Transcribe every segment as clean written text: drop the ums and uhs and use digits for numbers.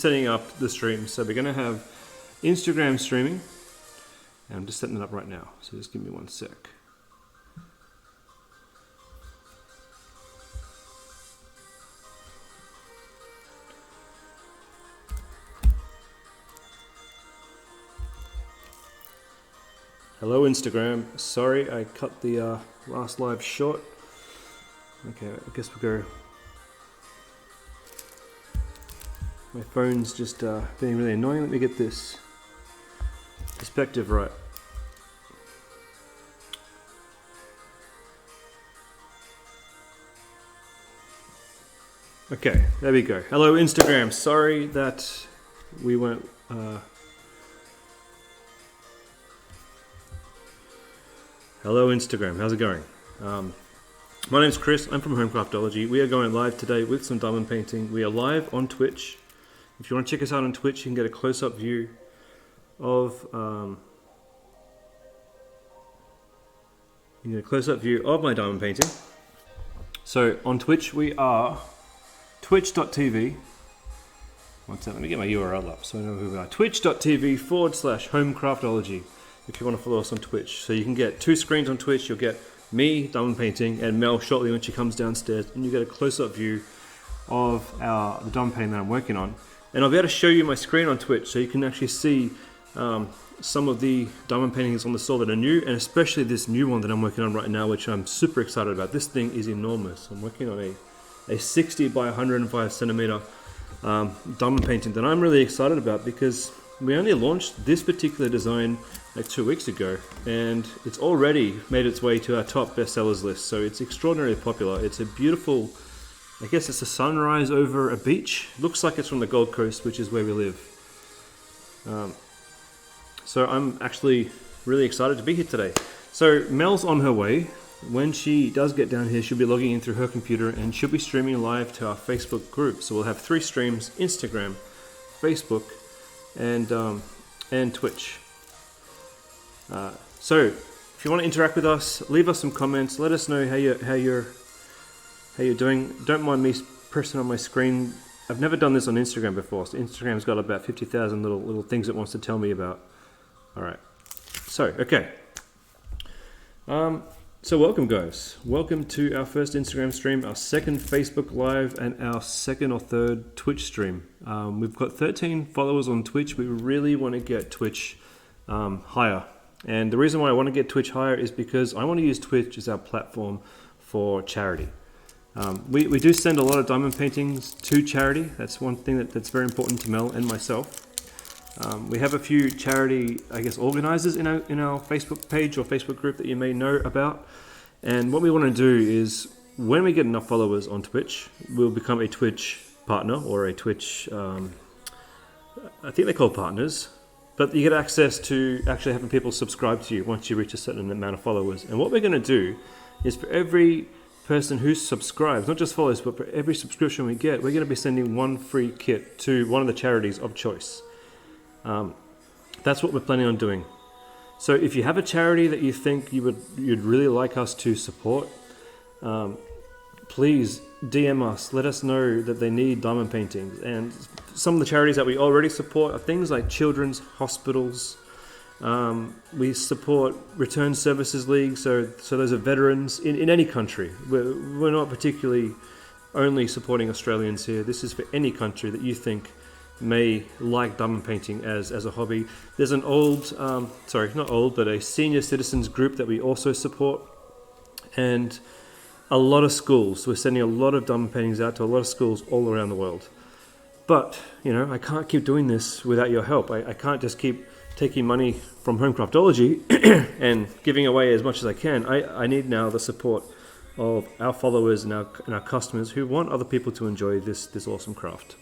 Setting up the stream. So we're going to have Instagram streaming. And I'm just setting it up right now. So just give me 1 sec. Hello Instagram. Sorry I cut the last live short. Okay, I guess we'll go. My phone's just being really annoying. Let me get this perspective right. Okay, there we go. Hello Instagram. Sorry that we went. Hello Instagram. How's it going? My name's Chris. I'm from Homecraftology. We are going live today with some diamond painting. We are live on Twitch. If you want to check us out on Twitch, you can get a close-up view of my diamond painting. So on Twitch, we are twitch.tv. One second, let me get my URL up so I know who we are. Twitch.tv/Homecraftology. If you want to follow us on Twitch, so you can get 2 screens on Twitch. You'll get me diamond painting and Mel shortly when she comes downstairs, and you get a close-up view of the diamond painting that I'm working on. And I'll be able to show you my screen on Twitch so you can actually see some of the diamond paintings on the store that are new, and especially this new one that I'm working on right now, which I'm super excited about. This thing is enormous. I'm working on a 60 by 105 centimeter diamond painting that I'm really excited about because we only launched this particular design like 2 weeks ago, and it's already made its way to our top bestsellers list. So it's extraordinarily popular. It's a beautiful, I guess it's a sunrise over a beach. Looks like it's from the Gold Coast, which is where we live. So I'm actually really excited to be here today. So Mel's on her way. When she does get down here, she'll be logging in through her computer and she'll be streaming live to our Facebook group. So we'll have 3 streams: Instagram, Facebook, and Twitch. So if you want to interact with us, leave us some comments. Let us know how you're doing. Don't mind me pressing on my screen. I've never done this on Instagram before. So Instagram's got about 50,000 little things it wants to tell me about. All right. So okay. So welcome, guys. Welcome to our first Instagram stream, our second Facebook Live, and our second or third Twitch stream. We've got 13 followers on Twitch. We really want to get Twitch higher. And the reason why I want to get Twitch higher is because I want to use Twitch as our platform for charity. We do send a lot of diamond paintings to charity. That's one thing that's very important to Mel and myself. We have a few charity, I guess, organizers in our Facebook page or Facebook group that you may know about. And what we want to do is, when we get enough followers on Twitch, we'll become a Twitch partner or a Twitch, I think they're called partners. But you get access to actually having people subscribe to you once you reach a certain amount of followers. And what we're going to do is, for every person who subscribes, not just follows, but for every subscription we get, we're going to be sending 1 free kit to one of the charities of choice. That's what we're planning on doing. So if you have a charity that you think you'd really like us to support, please DM us. Let us know that they need diamond paintings. And some of the charities that we already support are things like children's hospitals. We support Return Services League, so those are veterans in any country. We're not particularly only supporting Australians here. This is for any country that you think may like diamond painting as a hobby. There's an a senior citizens group that we also support, and a lot of schools. We're sending a lot of diamond paintings out to a lot of schools all around the world. But, I can't keep doing this without your help. I can't just keep taking money from Homecraftology and giving away as much as I can. I need now the support of our followers and our customers who want other people to enjoy this awesome craft.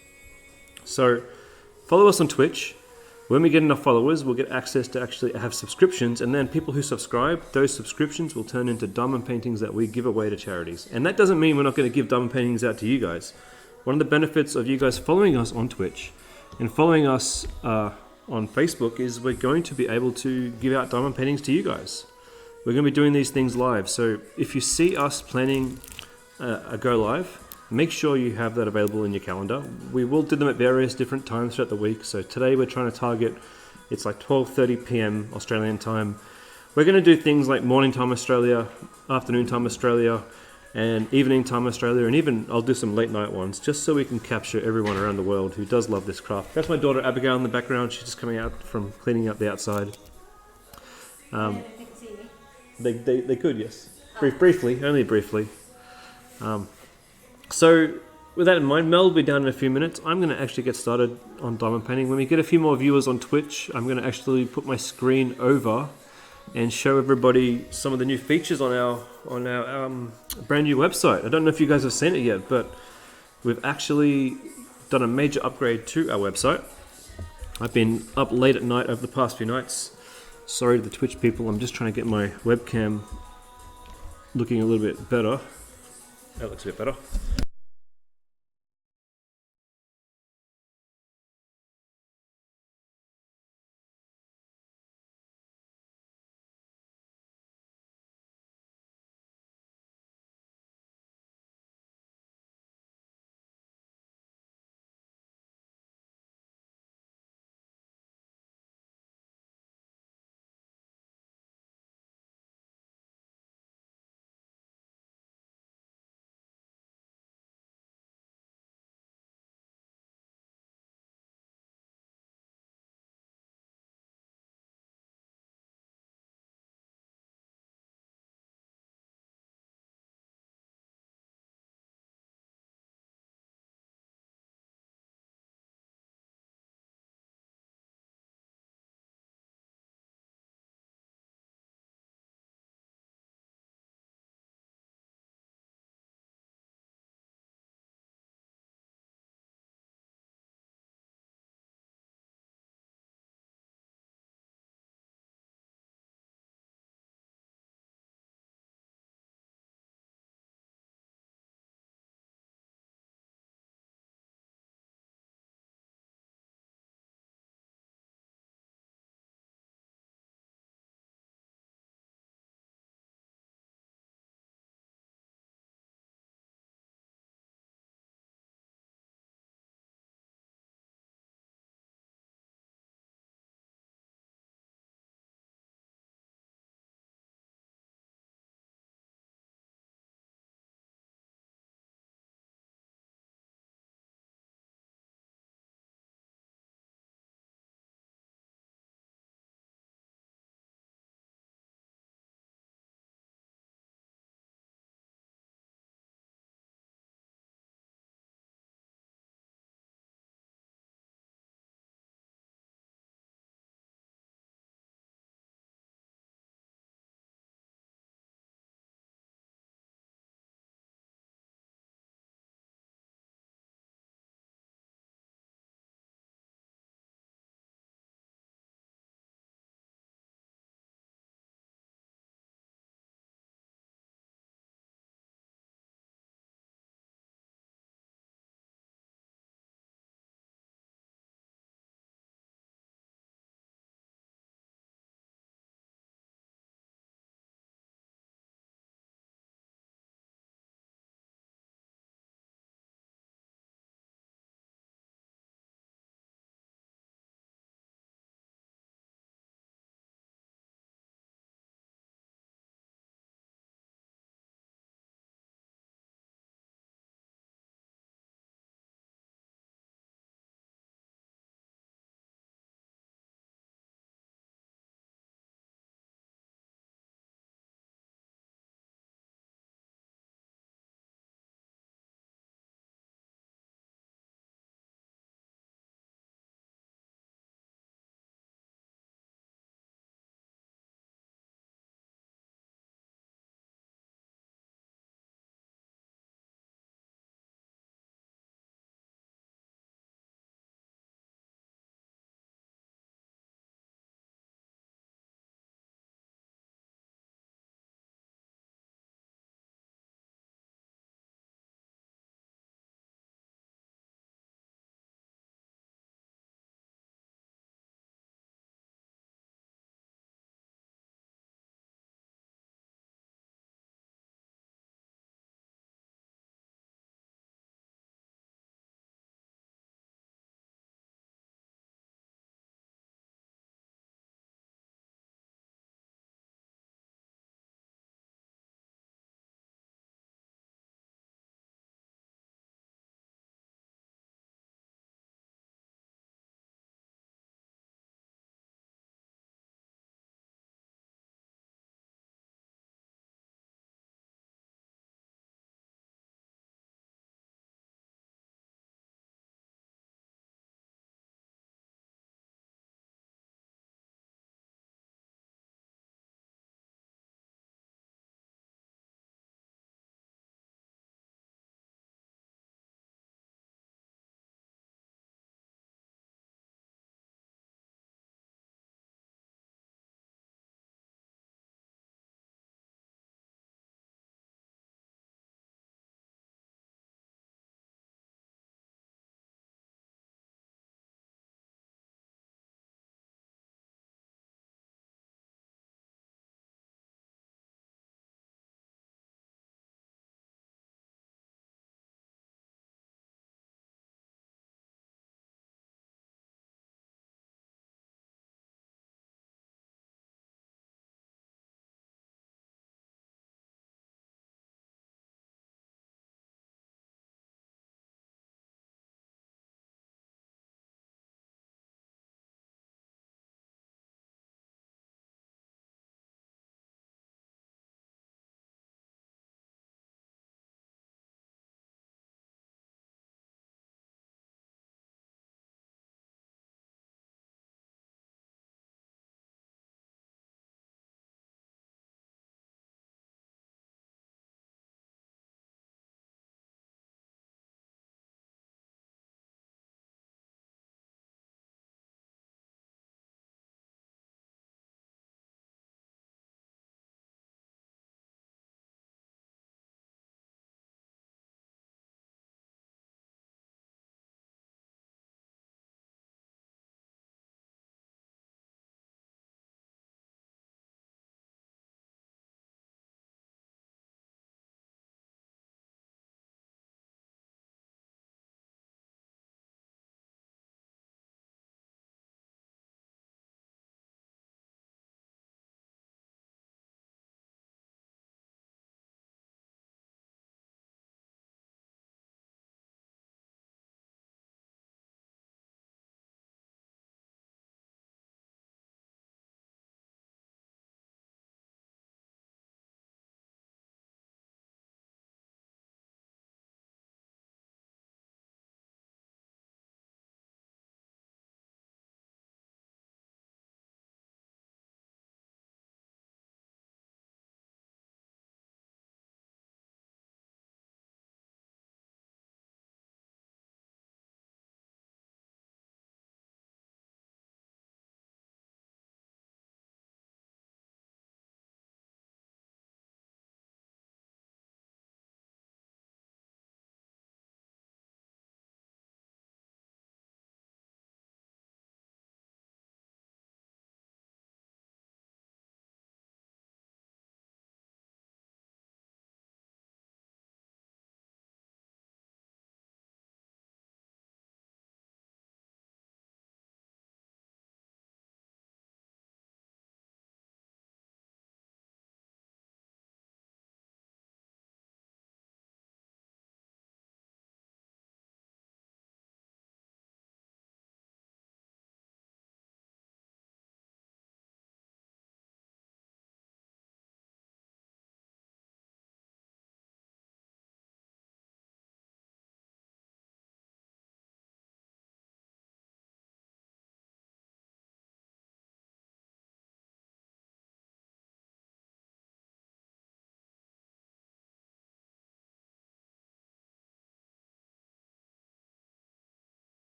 So follow us on Twitch. When we get enough followers, we'll get access to actually have subscriptions, and then people who subscribe, those subscriptions will turn into diamond paintings that we give away to charities. And that doesn't mean we're not going to give diamond paintings out to you guys. One of the benefits of you guys following us on Twitch and following us on Facebook is we're going to be able to give out diamond paintings to you guys. We're going to be doing these things live. So if you see us planning a go live, make sure you have that available in your calendar. We will do them at various different times throughout the week. So today we're trying to target, it's like 12:30 p.m. Australian time. We're going to do things like morning time Australia, afternoon time Australia, and evening time Australia, and even I'll do some late night ones just so we can capture everyone around the world who does love this craft. That's my daughter Abigail in the background. She's just coming out from cleaning up the outside. They can see me. They could, yes. Briefly, only briefly. So with that in mind, Mel will be down in a few minutes. I'm going to actually get started on diamond painting. When we get a few more viewers on Twitch, I'm going to actually put my screen over and show everybody some of the new features on our brand new website. I don't know if you guys have seen it yet, but we've actually done a major upgrade to our website. I've been up late at night over the past few nights. Sorry to the Twitch people, I'm just trying to get my webcam looking a little bit better. That looks a bit better.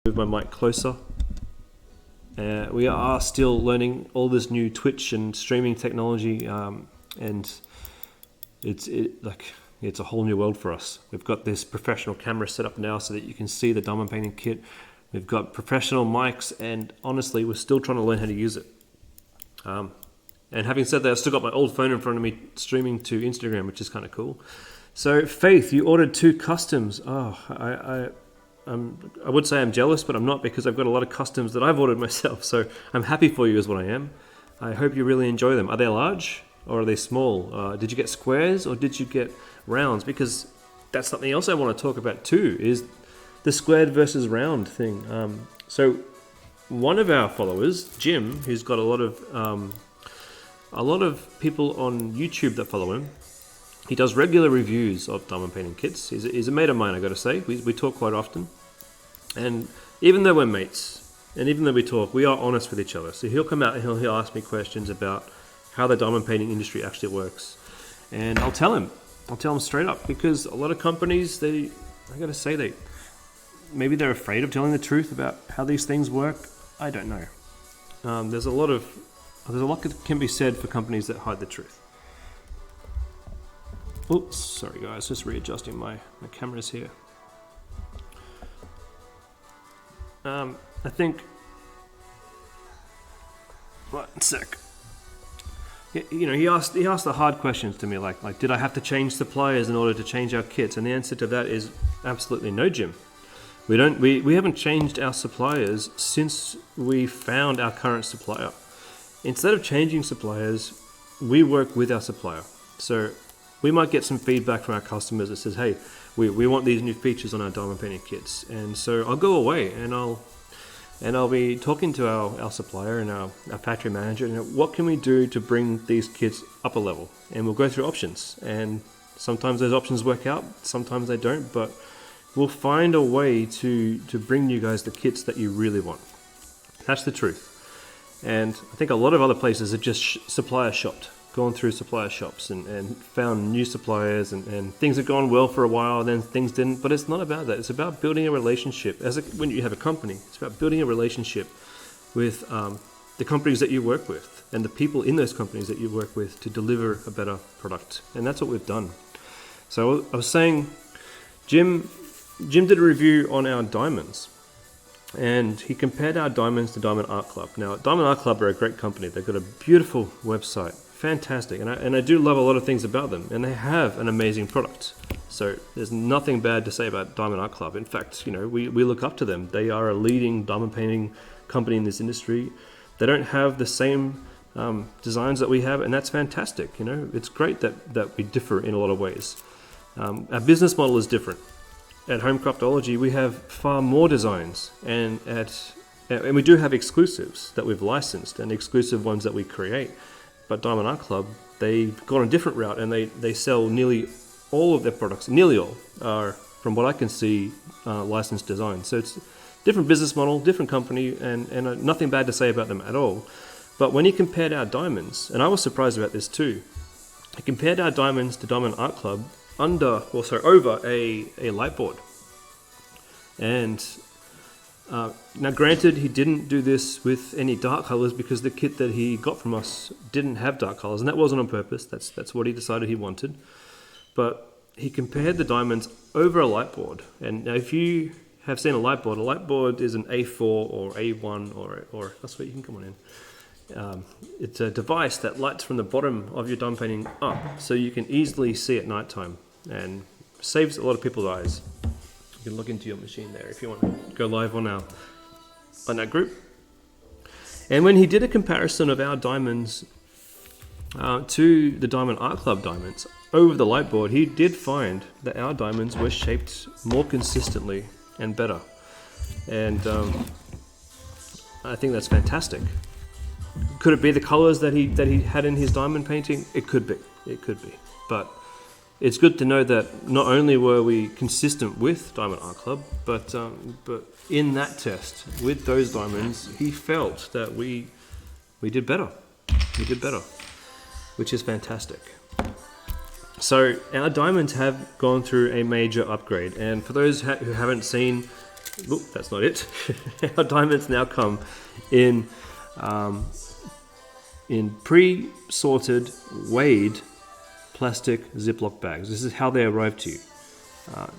Move my mic closer. We are still learning all this new Twitch and streaming technology, and it's a whole new world for us. We've got this professional camera set up now so that you can see the diamond painting kit. We've got professional mics, and honestly, we're still trying to learn how to use it. And having said that, I've still got my old phone in front of me streaming to Instagram, which is kind of cool. So, Faith, you ordered 2 customs. Oh, I would say I'm jealous, but I'm not, because I've got a lot of customs that I've ordered myself. So I'm happy for you is what I am. I hope you really enjoy them. Are they large or are they small? Did you get squares or did you get rounds? Because that's something else I want to talk about too, is the squared versus round thing. So one of our followers, Jim, who's got a lot of people on YouTube that follow him, he does regular reviews of diamond painting kits. He's a mate of mine, I got to say. We talk quite often. And even though we're mates, and even though we talk, we are honest with each other. So he'll come out and he'll ask me questions about how the diamond painting industry actually works. And I'll tell him straight up, because a lot of companies, I got to say, maybe they're afraid of telling the truth about how these things work. I don't know. There's a lot that can be said for companies that hide the truth. Oops, sorry guys, just readjusting my cameras here. I think, one sec. He asked the hard questions to me, like did I have to change suppliers in order to change our kits? And the answer to that is absolutely no, Jim. We haven't changed our suppliers since we found our current supplier. Instead of changing suppliers, we work with our supplier. So we might get some feedback from our customers that says, hey, we want these new features on our diamond painting kits. And so I'll go away and I'll be talking to our supplier and our factory manager, and what can we do to bring these kits up a level? And we'll go through options. And sometimes those options work out, sometimes they don't, but we'll find a way to bring you guys the kits that you really want. That's the truth. And I think a lot of other places have just supplier shopped, gone through supplier shops and found new suppliers, and things have gone well for a while, then things didn't. But it's not about that. It's about building a relationship. When you have a company, it's about building a relationship with the companies that you work with and the people in those companies that you work with to deliver a better product. And that's what we've done. So I was saying, Jim did a review on our diamonds. And he compared our diamonds to Diamond Art Club. Now, Diamond Art Club are a great company. They've got a beautiful website, fantastic, and I do love a lot of things about them. And they have an amazing product. So there's nothing bad to say about Diamond Art Club. In fact, we look up to them. They are a leading diamond painting company in this industry. They don't have the same designs that we have, and that's fantastic. It's great that we differ in a lot of ways. Our business model is different. At Homecraftology, we have far more designs, and we do have exclusives that we've licensed and exclusive ones that we create. But Diamond Art Club, they've gone a different route, and they sell nearly all of their products. Nearly all are, from what I can see, licensed designs. So it's different business model, different company, and nothing bad to say about them at all. But when he compared our diamonds, and I was surprised about this too, he compared our diamonds to Diamond Art Club over a light board. And now granted, he didn't do this with any dark colors because the kit that he got from us didn't have dark colors, and that wasn't on purpose. That's what he decided he wanted. But he compared the diamonds over a light board. And now if you have seen a light board is an A4 or A1 or that's where you can come on in. It's a device that lights from the bottom of your diamond painting up, so you can easily see at nighttime, and saves a lot of people's eyes. You can look into your machine there if you want to go live on that group. And when he did a comparison of our diamonds to the Diamond Art Club diamonds over the light board, he did find that our diamonds were shaped more consistently and better. And I think that's fantastic. Could it be the colors that he had in his diamond painting? It could be. But it's good to know that not only were we consistent with Diamond Art Club, but in that test with those diamonds, he felt that we did better. We did better, which is fantastic. So our diamonds have gone through a major upgrade, and for those who haven't seen Oop, that's not it. Our diamonds now come in pre-sorted, weighed plastic Ziploc bags. This is how they arrive to you.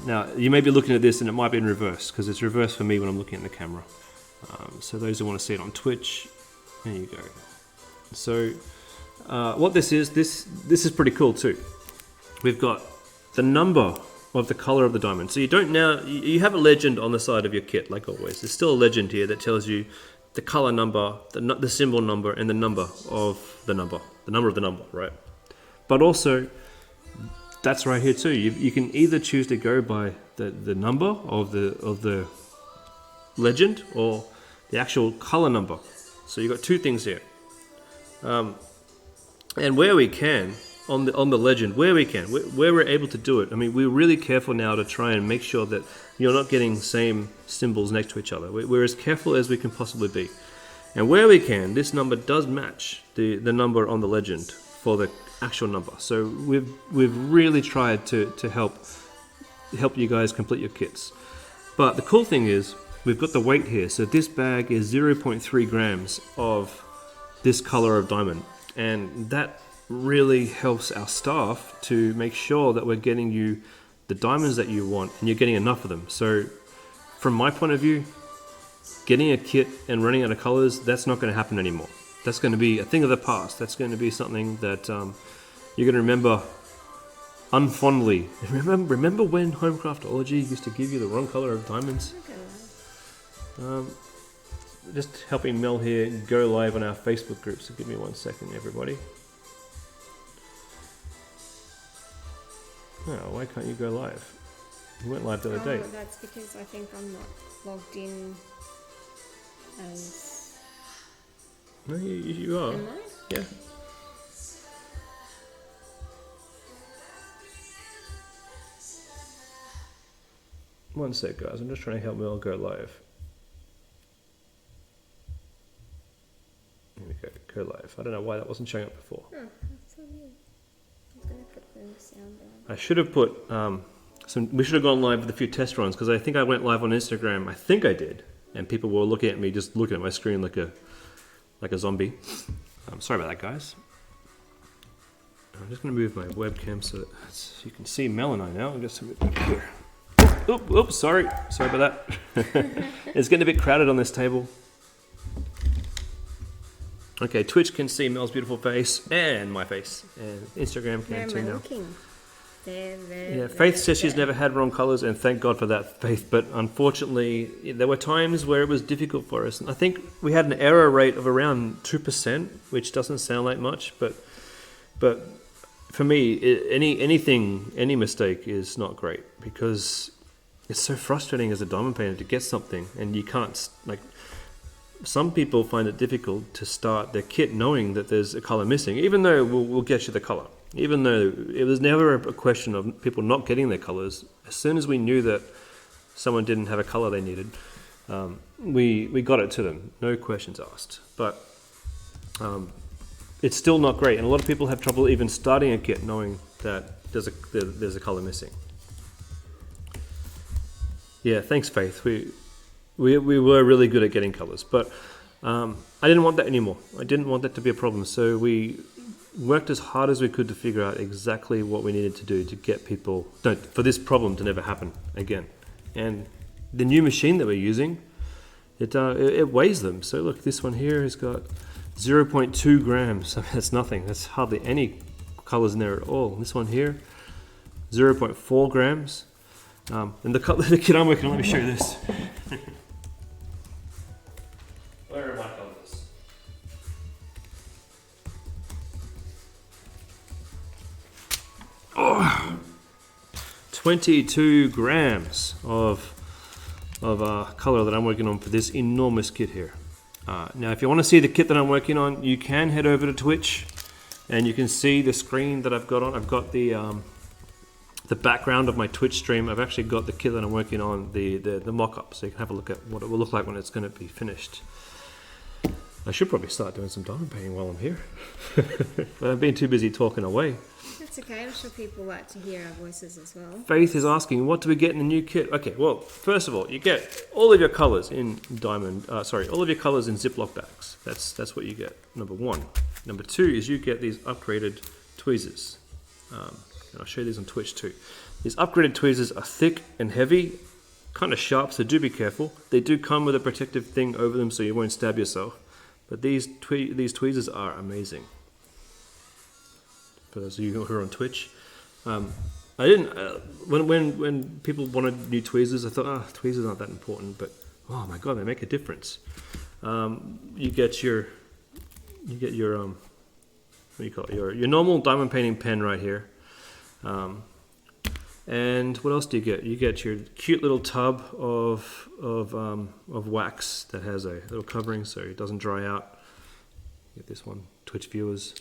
Now, you may be looking at this and it might be in reverse, because it's reversed for me when I'm looking at the camera. So those who want to see it on Twitch, there you go. So what this is pretty cool too. We've got the number of the color of the diamond. So you have a legend on the side of your kit, like always. There's still a legend here that tells you the color number, the symbol number, and the number of the number of the number, right? But also, that's right here too. You can either choose to go by the number of the legend or the actual color number. So you've got two things here. And where we can, on the legend, where we're able to do it, I mean, we're really careful now to try and make sure that you're not getting same symbols next to each other. We're as careful as we can possibly be. And where we can, this number does match the number on the legend for the actual number. So we've really tried to help you guys complete your kits. But the cool thing is, we've got the weight here. So this bag is 0.3 grams of this color of diamond. And that really helps our staff to make sure that we're getting you the diamonds that you want and you're getting enough of them. So from my point of view, getting a kit and running out of colors, that's not going to happen anymore. That's going to be a thing of the past. That's going to be something that you're going to remember unfondly. Remember when Homecraftology used to give you the wrong color of diamonds? Just helping Mel here go live on our Facebook group, so give me 1 second, everybody. Oh, why can't you go live? You went live the other day. That's because I think I'm not logged in as... No, you are. Am I? Yeah. One sec, guys. I'm just trying to help Mel go live. Here we go. Go live. I don't know why that wasn't showing up before. Oh, that's so weird. I was going to put the sound down. I should have put we should have gone live with a few test runs, because I think I went live on Instagram. I think I did, and people were looking at me, just looking at my screen like a zombie. Sorry about that, guys. I'm just going to move my webcam so that you can see Mel and I now. I'll just move it here. Oops, sorry about that. It's getting a bit crowded on this table. Okay, Twitch can see Mel's beautiful face and my face, and Instagram can too now. Looking. Faith says she's never had wrong colours, and thank God for that, Faith. But unfortunately, there were times where it was difficult for us. And I think we had an error rate of around 2%, which doesn't sound like much, but for me, any mistake is not great, because it's so frustrating as a diamond painter to get something and you can't, like, some people find it difficult to start their kit knowing that there's a colour missing, even though we'll get you the colour. Even though it was never a question of people not getting their colours. As soon as we knew that someone didn't have a colour they needed, we got it to them, no questions asked. But it's still not great, and a lot of people have trouble even starting a kit knowing that there's a colour missing. Yeah, thanks, Faith. We were really good at getting colours, but I didn't want that anymore. I didn't want that to be a problem, so we worked as hard as we could to figure out exactly what we needed to do to get for this problem to never happen again. And the new machine that we're using, it weighs them. So look, this one here has got 0.2 grams. I mean, that's nothing. That's hardly any colors in there at all. This one here, 0.4 grams. And the kit I'm working on, let me show you this. Where are my colors? 22 grams of color that I'm working on for this enormous kit here. Now, if you want to see the kit that I'm working on, you can head over to Twitch, and you can see the screen that I've got on. I've got the background of my Twitch stream. I've actually got the kit that I'm working on, the mock-up, so you can have a look at what it will look like when it's going to be finished. I should probably start doing some diamond painting while I'm here, but I've been too busy talking away. That's okay. I'm sure people like to hear our voices as well. Faith is asking, what do we get in the new kit? Okay, well, first of all, you get all of your colours in diamond. All of your colours in Ziploc bags. That's what you get. Number one. Number two is you get these upgraded tweezers. And I'll show you these on Twitch too. These upgraded tweezers are thick and heavy, kind of sharp, so do be careful. They do come with a protective thing over them so you won't stab yourself. But these tweezers are amazing. For those of you who are on Twitch, I didn't. When people wanted new tweezers, I thought, tweezers aren't that important. But oh my god, they make a difference. You get your what do you call it? Your normal diamond painting pen right here. And what else do you get? You get your cute little tub of wax that has a little covering so it doesn't dry out. You get this one, Twitch viewers.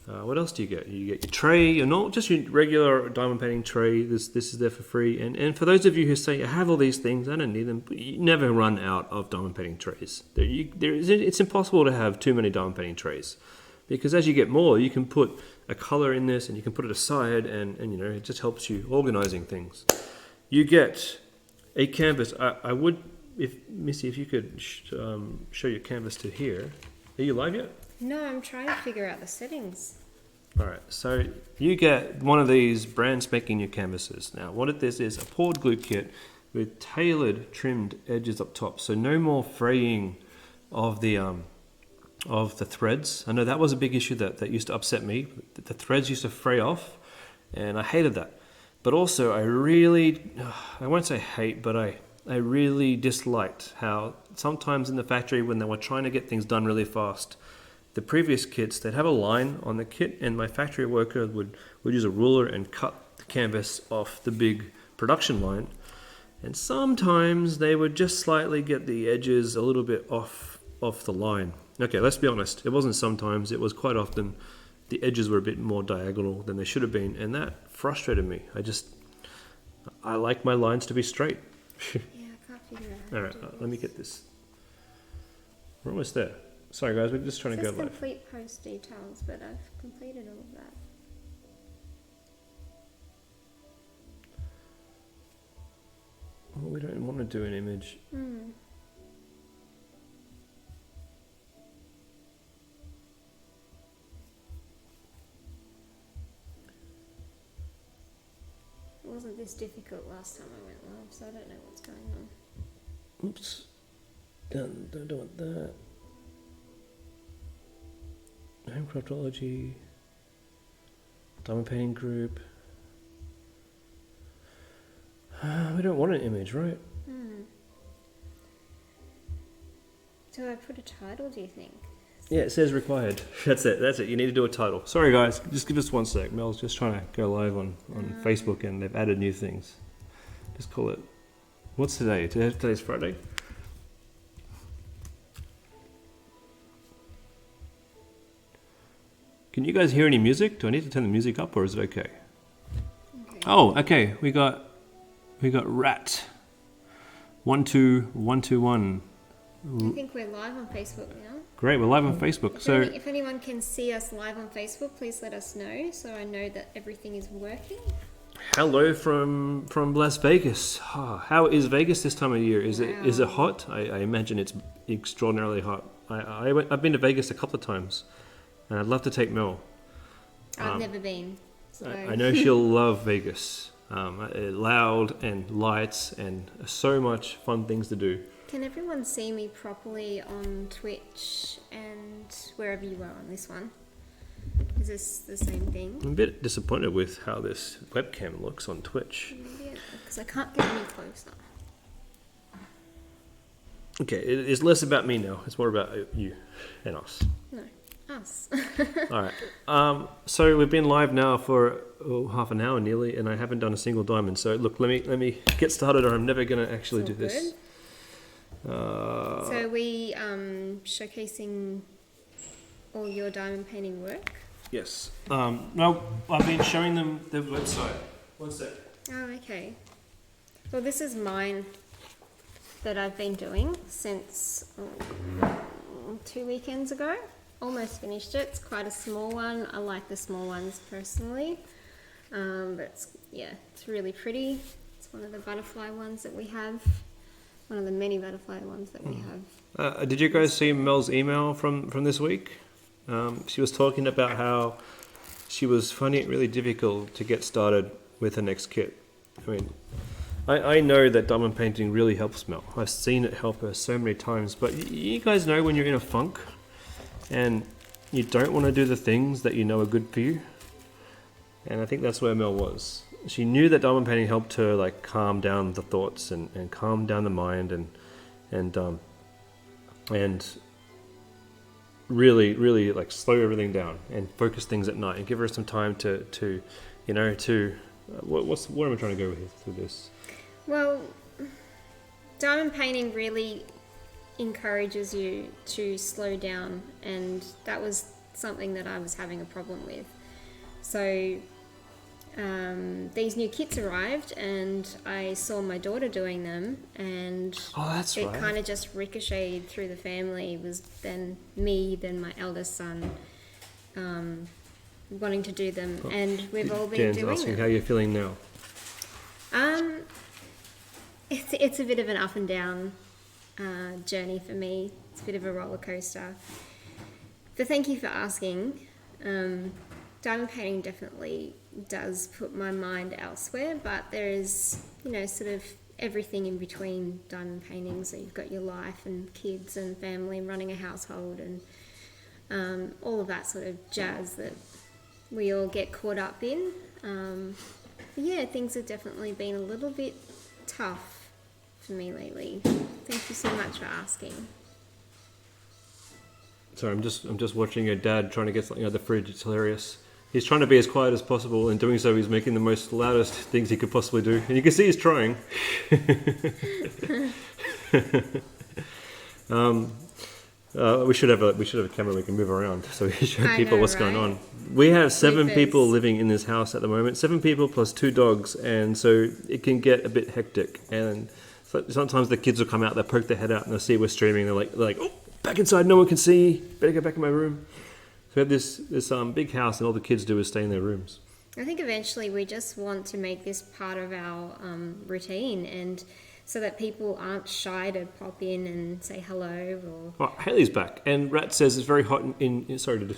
What else do you get? You get your tray, just your regular diamond painting tray. This is there for free. And for those of you who say, I have all these things, I don't need them, but you never run out of diamond painting trays. It's impossible to have too many diamond painting trays. Because as you get more, you can put a color in this and you can put it aside and it just helps you organizing things. You get a canvas. I would, Missy, if you could show your canvas to here. Are you live yet? No, I'm trying to figure out the settings. All right, so you get one of these brand spanking new canvases. Now, what this is a poured glue kit with tailored trimmed edges up top. So no more fraying of the threads. I know that was a big issue that used to upset me. The threads used to fray off, and I hated that. But also, I won't say hate, but I really disliked how sometimes in the factory when they were trying to get things done really fast, the previous kits, they'd have a line on the kit, and my factory worker would use a ruler and cut the canvas off the big production line. And sometimes they would just slightly get the edges a little bit off the line. Okay, let's be honest. It wasn't sometimes. It was quite often. The edges were a bit more diagonal than they should have been, and that frustrated me. I like my lines to be straight. Yeah, I can't figure out. All right, let me get this. We're almost there. Sorry, guys. We're just trying to go live. Complete post details, but I've completed all of that. Well, we don't want to do an image. It wasn't this difficult last time I went live, so I don't know what's going on. Oops. Don't want that. Handcraftology. Diamond painting group. We don't want an image, right? Do I put a title, do you think? Yeah, it says required. That's it. You need to do a title. Sorry, guys. Just give us 1 sec. Mel's just trying to go live on Facebook, and they've added new things. Just call it... What's today? Today's Friday. Can you guys hear any music? Do I need to turn the music up, or is it okay? Oh, okay. We got Rat 12121. I think we're live on Facebook now. Great, we're live on Facebook. If anyone can see us live on Facebook, please let us know so I know that everything is working. Hello from Las Vegas. How is Vegas this time of year? Is it hot? I imagine it's extraordinarily hot. I've been to Vegas a couple of times, and I'd love to take Mel. I've never been. So. I know she'll love Vegas. Loud and lights and so much fun things to do. Can everyone see me properly on Twitch and wherever you are on this one? Is this the same thing? I'm a bit disappointed with how this webcam looks on Twitch. Because I can't get any closer. Okay, it's less about me now. It's more about you and us. No, us. All right. So we've been live now for half an hour nearly, and I haven't done a single diamond. So look, let me get started, or I'm never going to actually do this. So we showcasing all your diamond painting work? Yes. No, I've been showing them the website. 1 sec. Oh, okay. Well, this is mine that I've been doing since 2 weekends ago. almost finished it. It's quite a small one. I like the small ones personally. But it's really pretty. It's one of the butterfly ones that we have. One of the many butterfly ones that we have. Did you guys see Mel's email from this week? She was talking about how she was finding it really difficult to get started with her next kit. I mean, I know that diamond painting really helps Mel. I've seen it help her so many times. But you guys know when you're in a funk and you don't want to do the things that you know are good for you. And I think that's where Mel was. She knew that diamond painting helped her like calm down the thoughts and calm down the mind and really like slow everything down and focus things at night and give her some time to where am I trying to go with this? Well, diamond painting really encourages you to slow down, and that was something that I was having a problem with. So these new kits arrived and I saw my daughter doing them, and it kind of just ricocheted through the family. It was then me, then my eldest son wanting to do them, and we've all been Jan's doing asking them. how you're feeling now. It's a bit of an up and down journey for me. It's a bit of a roller coaster. But thank you for asking. Diamond painting definitely does put my mind elsewhere, but there is, sort of everything in between diamond painting. So you've got your life and kids and family and running a household and all of that sort of jazz that we all get caught up in. Things have definitely been a little bit tough for me lately. Thank you so much for asking. Sorry, I'm just watching your dad trying to get something out of the fridge. It's hilarious. He's trying to be as quiet as possible, and doing so he's making the most loudest things he could possibly do. And you can see he's trying. We should have a camera we can move around so we can show people what's going on. We have 7 people living in this house at the moment. 7 people plus 2 dogs, and so it can get a bit hectic. And sometimes the kids will come out, they'll poke their head out, and they'll see we're streaming. They're like, oh, back inside, no one can see. Better go back in my room. So we have this big house, and all the kids do is stay in their rooms. I think eventually we just want to make this part of our routine, and so that people aren't shy to pop in and say hello. Haley's back, and Rat says it's very hot in sorry to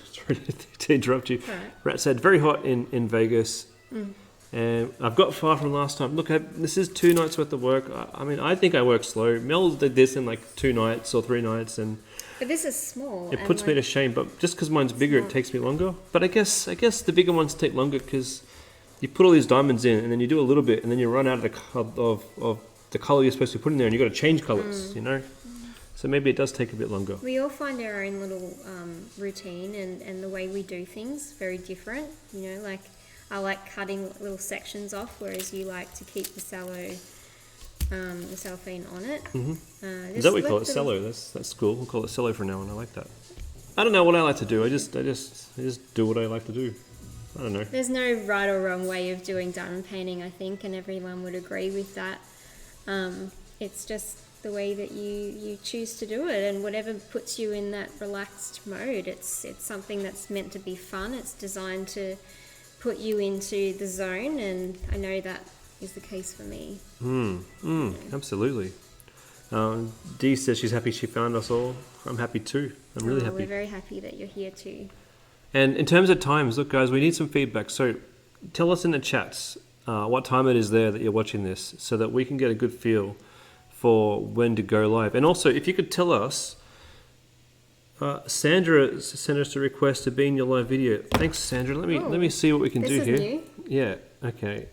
interrupt you. Right. Rat said very hot in Vegas, and I've got far from last time. Look, this is 2 nights worth of work. I think I work slow. Mel did this in like 2 nights or 3 nights, but this is small. It puts me to shame, but just because mine's bigger, it takes me longer. But I guess the bigger ones take longer because you put all these diamonds in, and then you do a little bit, and then you run out of the color you're supposed to put in there, and you've got to change colors, So maybe it does take a bit longer. We all find our own little routine and the way we do things very different. Like I like cutting little sections off, whereas you like to keep the cellophane on it. Mm-hmm. Is that what we call it? Cello. That's cool. We'll call it cello for now on. I like that. I don't know what I like to do. I just do what I like to do. I don't know. There's no right or wrong way of doing diamond painting, I think, and everyone would agree with that. It's just the way that you choose to do it, and whatever puts you in that relaxed mode. It's something that's meant to be fun. It's designed to put you into the zone, and I know that is the case for me. Absolutely. Dee says she's happy she found us all. I'm happy too. I'm really happy. We're very happy that you're here too. And in terms of times, look guys, we need some feedback. So tell us in the chats what time it is there that you're watching this, so that we can get a good feel for when to go live. And also, if you could tell us, Sandra sent us a request to be in your live video. Thanks, Sandra. Let me see what we can do here. New. Yeah. Okay.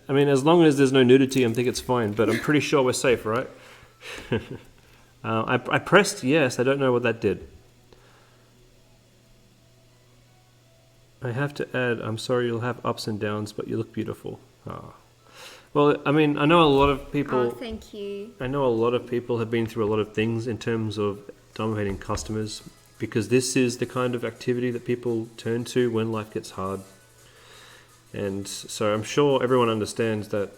I mean, as long as there's no nudity, I think it's fine. But I'm pretty sure we're safe, right? I pressed yes. I don't know what that did. I have to add, I'm sorry you'll have ups and downs, but you look beautiful. Well, I mean, I know a lot of people... Oh, thank you. I know a lot of people have been through a lot of things in terms of dominating customers, because this is the kind of activity that people turn to when life gets hard. And so I'm sure everyone understands that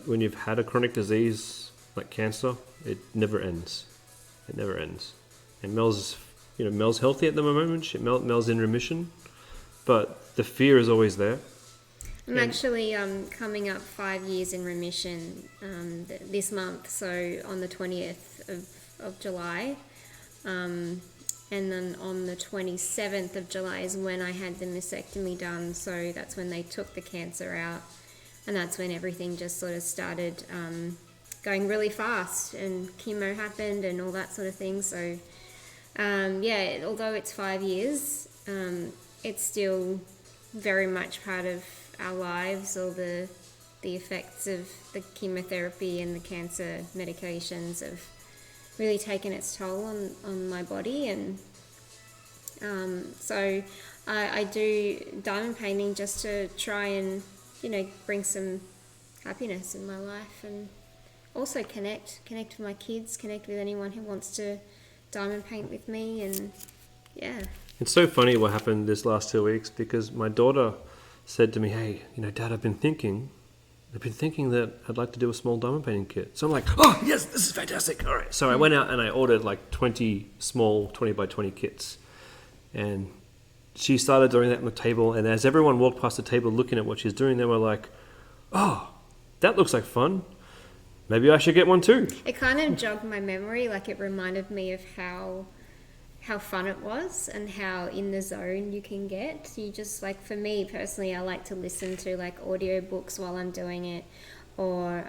when you've had a chronic disease like cancer, it never ends. It never ends. And Mel's Mel's healthy at the moment. Mel's in remission, but the fear is always there. I'm actually coming up 5 years in remission this month, so on the 20th of July. And then on the 27th of July is when I had the mastectomy done, so that's when they took the cancer out, and that's when everything just sort of started going really fast, and chemo happened and all that sort of thing. So although it's 5 years, it's still very much part of our lives, all the effects of the chemotherapy and the cancer medications have really taken its toll on my body. And so I do diamond painting just to try and bring some happiness in my life, and also connect with my kids, connect with anyone who wants to diamond paint with me. And yeah, it's so funny what happened this last 2 weeks, because my daughter said to me, "Hey, Dad, I've been thinking that I'd like to do a small diamond painting kit." So I'm like, "Oh yes, this is fantastic! All right." So I went out and I ordered like 20 small 20 by 20 kits, and she started doing that on the table. And as everyone walked past the table looking at what she's doing, they were like, "Oh, that looks like fun. Maybe I should get one too." It kind of jogged my memory, like it reminded me of how fun it was and how in the zone you can get. You just, like, for me personally, I like to listen to like audio books while I'm doing it, or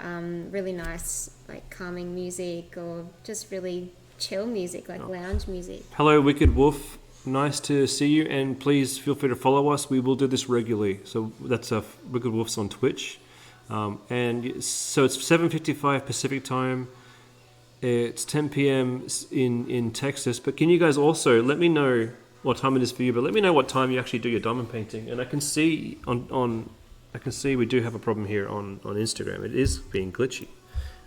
really nice like calming music, or just really chill music, like lounge music. Hello, Wicked Wolf. Nice to see you, and please feel free to follow us. We will do this regularly. So that's Wicked Wolf's on Twitch. And so it's 7:55 Pacific time. It's 10 p.m. in Texas. But can you guys also let me know what time it is for you? But let me know what time you actually do your diamond painting. And I can see we do have a problem here on Instagram. It is being glitchy.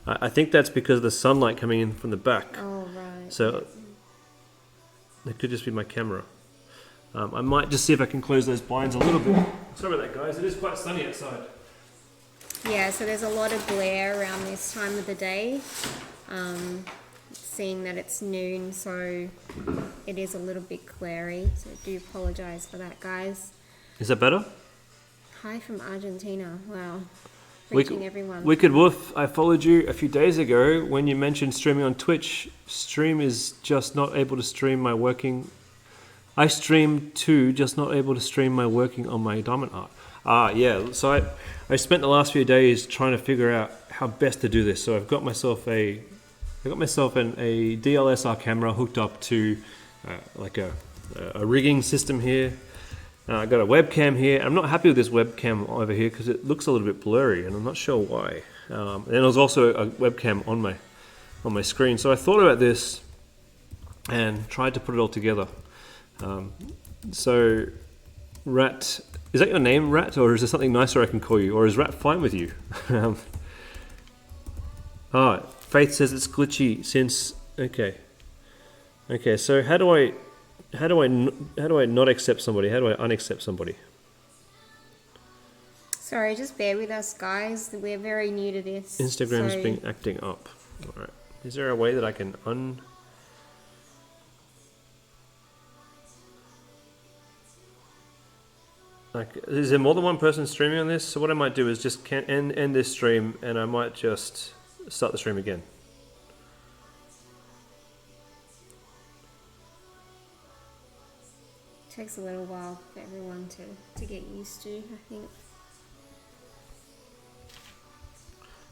I think that's because of the sunlight coming in from the back. Oh right. So it could just be my camera. I might just see if I can close those blinds a little bit. Sorry about that, guys. It is quite sunny outside. Yeah, so there's a lot of glare around this time of the day. Seeing that it's noon, so it is a little bit glary, so I do apologise for that, guys. Is that better? Hi from Argentina. Wow. Reaching everyone. Wicked Wolf, I followed you a few days ago when you mentioned streaming on Twitch. Stream is just not able to stream my working. I stream too, just not able to stream my working on my diamond art. Yeah. So I spent the last few days trying to figure out how best to do this. So I've got myself a DLSR camera hooked up to like a rigging system here. I got a webcam here. I'm not happy with this webcam over here because it looks a little bit blurry, and I'm not sure why. And there's also a webcam on my screen. So I thought about this and tried to put it all together. So Rat, is that your name, Rat, or is there something nicer I can call you, or is Rat fine with you? Faith says it's glitchy since. Okay. So how do I not accept somebody? How do I unaccept somebody? Sorry, just bear with us, guys. We're very new to this. Instagram's been acting up. All right. Is there a way that I can is there more than one person streaming on this? So what I might do is just end this stream, and I might just start the stream again. It takes a little while for everyone to get used to, I think.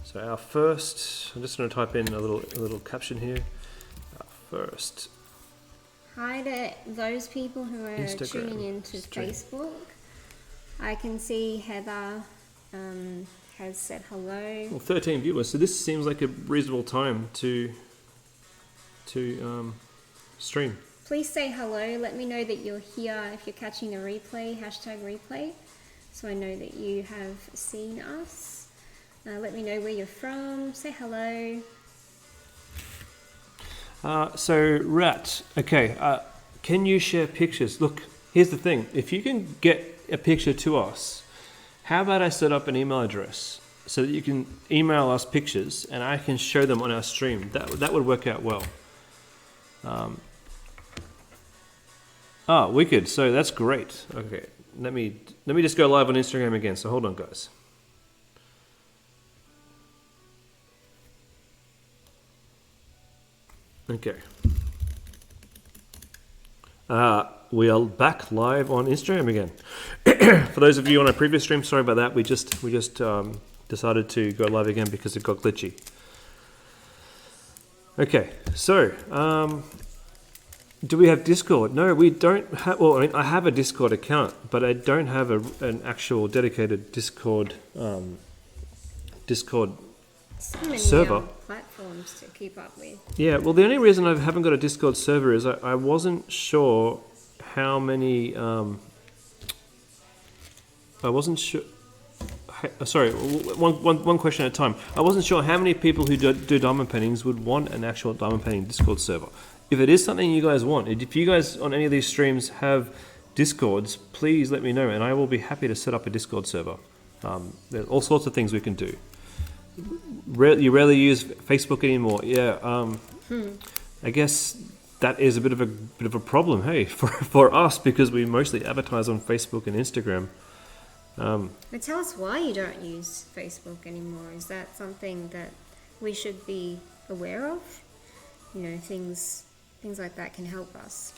So our first, I'm just going to type in a little caption here. Our first. Hi to those people who are Instagram tuning in to stream. Facebook. I can see Heather has said hello. Well, 13 viewers. So this seems like a reasonable time to stream. Please say hello. Let me know that you're here if you're catching the replay, #replay, so I know that you have seen us. Let me know where you're from. Say hello. So Rat, okay, can you share pictures? Look, here's the thing. If you can get a picture to us, how about I set up an email address so that you can email us pictures and I can show them on our stream? That would work out well. Ah, wicked. So that's great. Okay, let me just go live on Instagram again. So hold on, guys. Okay. We are back live on Instagram again. For those of you on our previous stream, sorry about that. We just decided to go live again because it got glitchy. Okay, so do we have Discord? No, we don't have. Well, I mean, I have a Discord account, but I don't have an actual dedicated Discord So many server. platforms to keep up with. Yeah, well, the only reason I haven't got a Discord server is I wasn't sure how many. I wasn't sure. Sorry, one question at a time. I wasn't sure how many people who do diamond paintings would want an actual diamond painting Discord server. If it is something you guys want, if you guys on any of these streams have Discords, please let me know, and I will be happy to set up a Discord server. There's all sorts of things we can do. You rarely use Facebook anymore. Yeah, I guess that is a bit of a problem, hey, for us, because we mostly advertise on Facebook and Instagram. But tell us why you don't use Facebook anymore. Is that something that we should be aware of? You know, things like that can help us.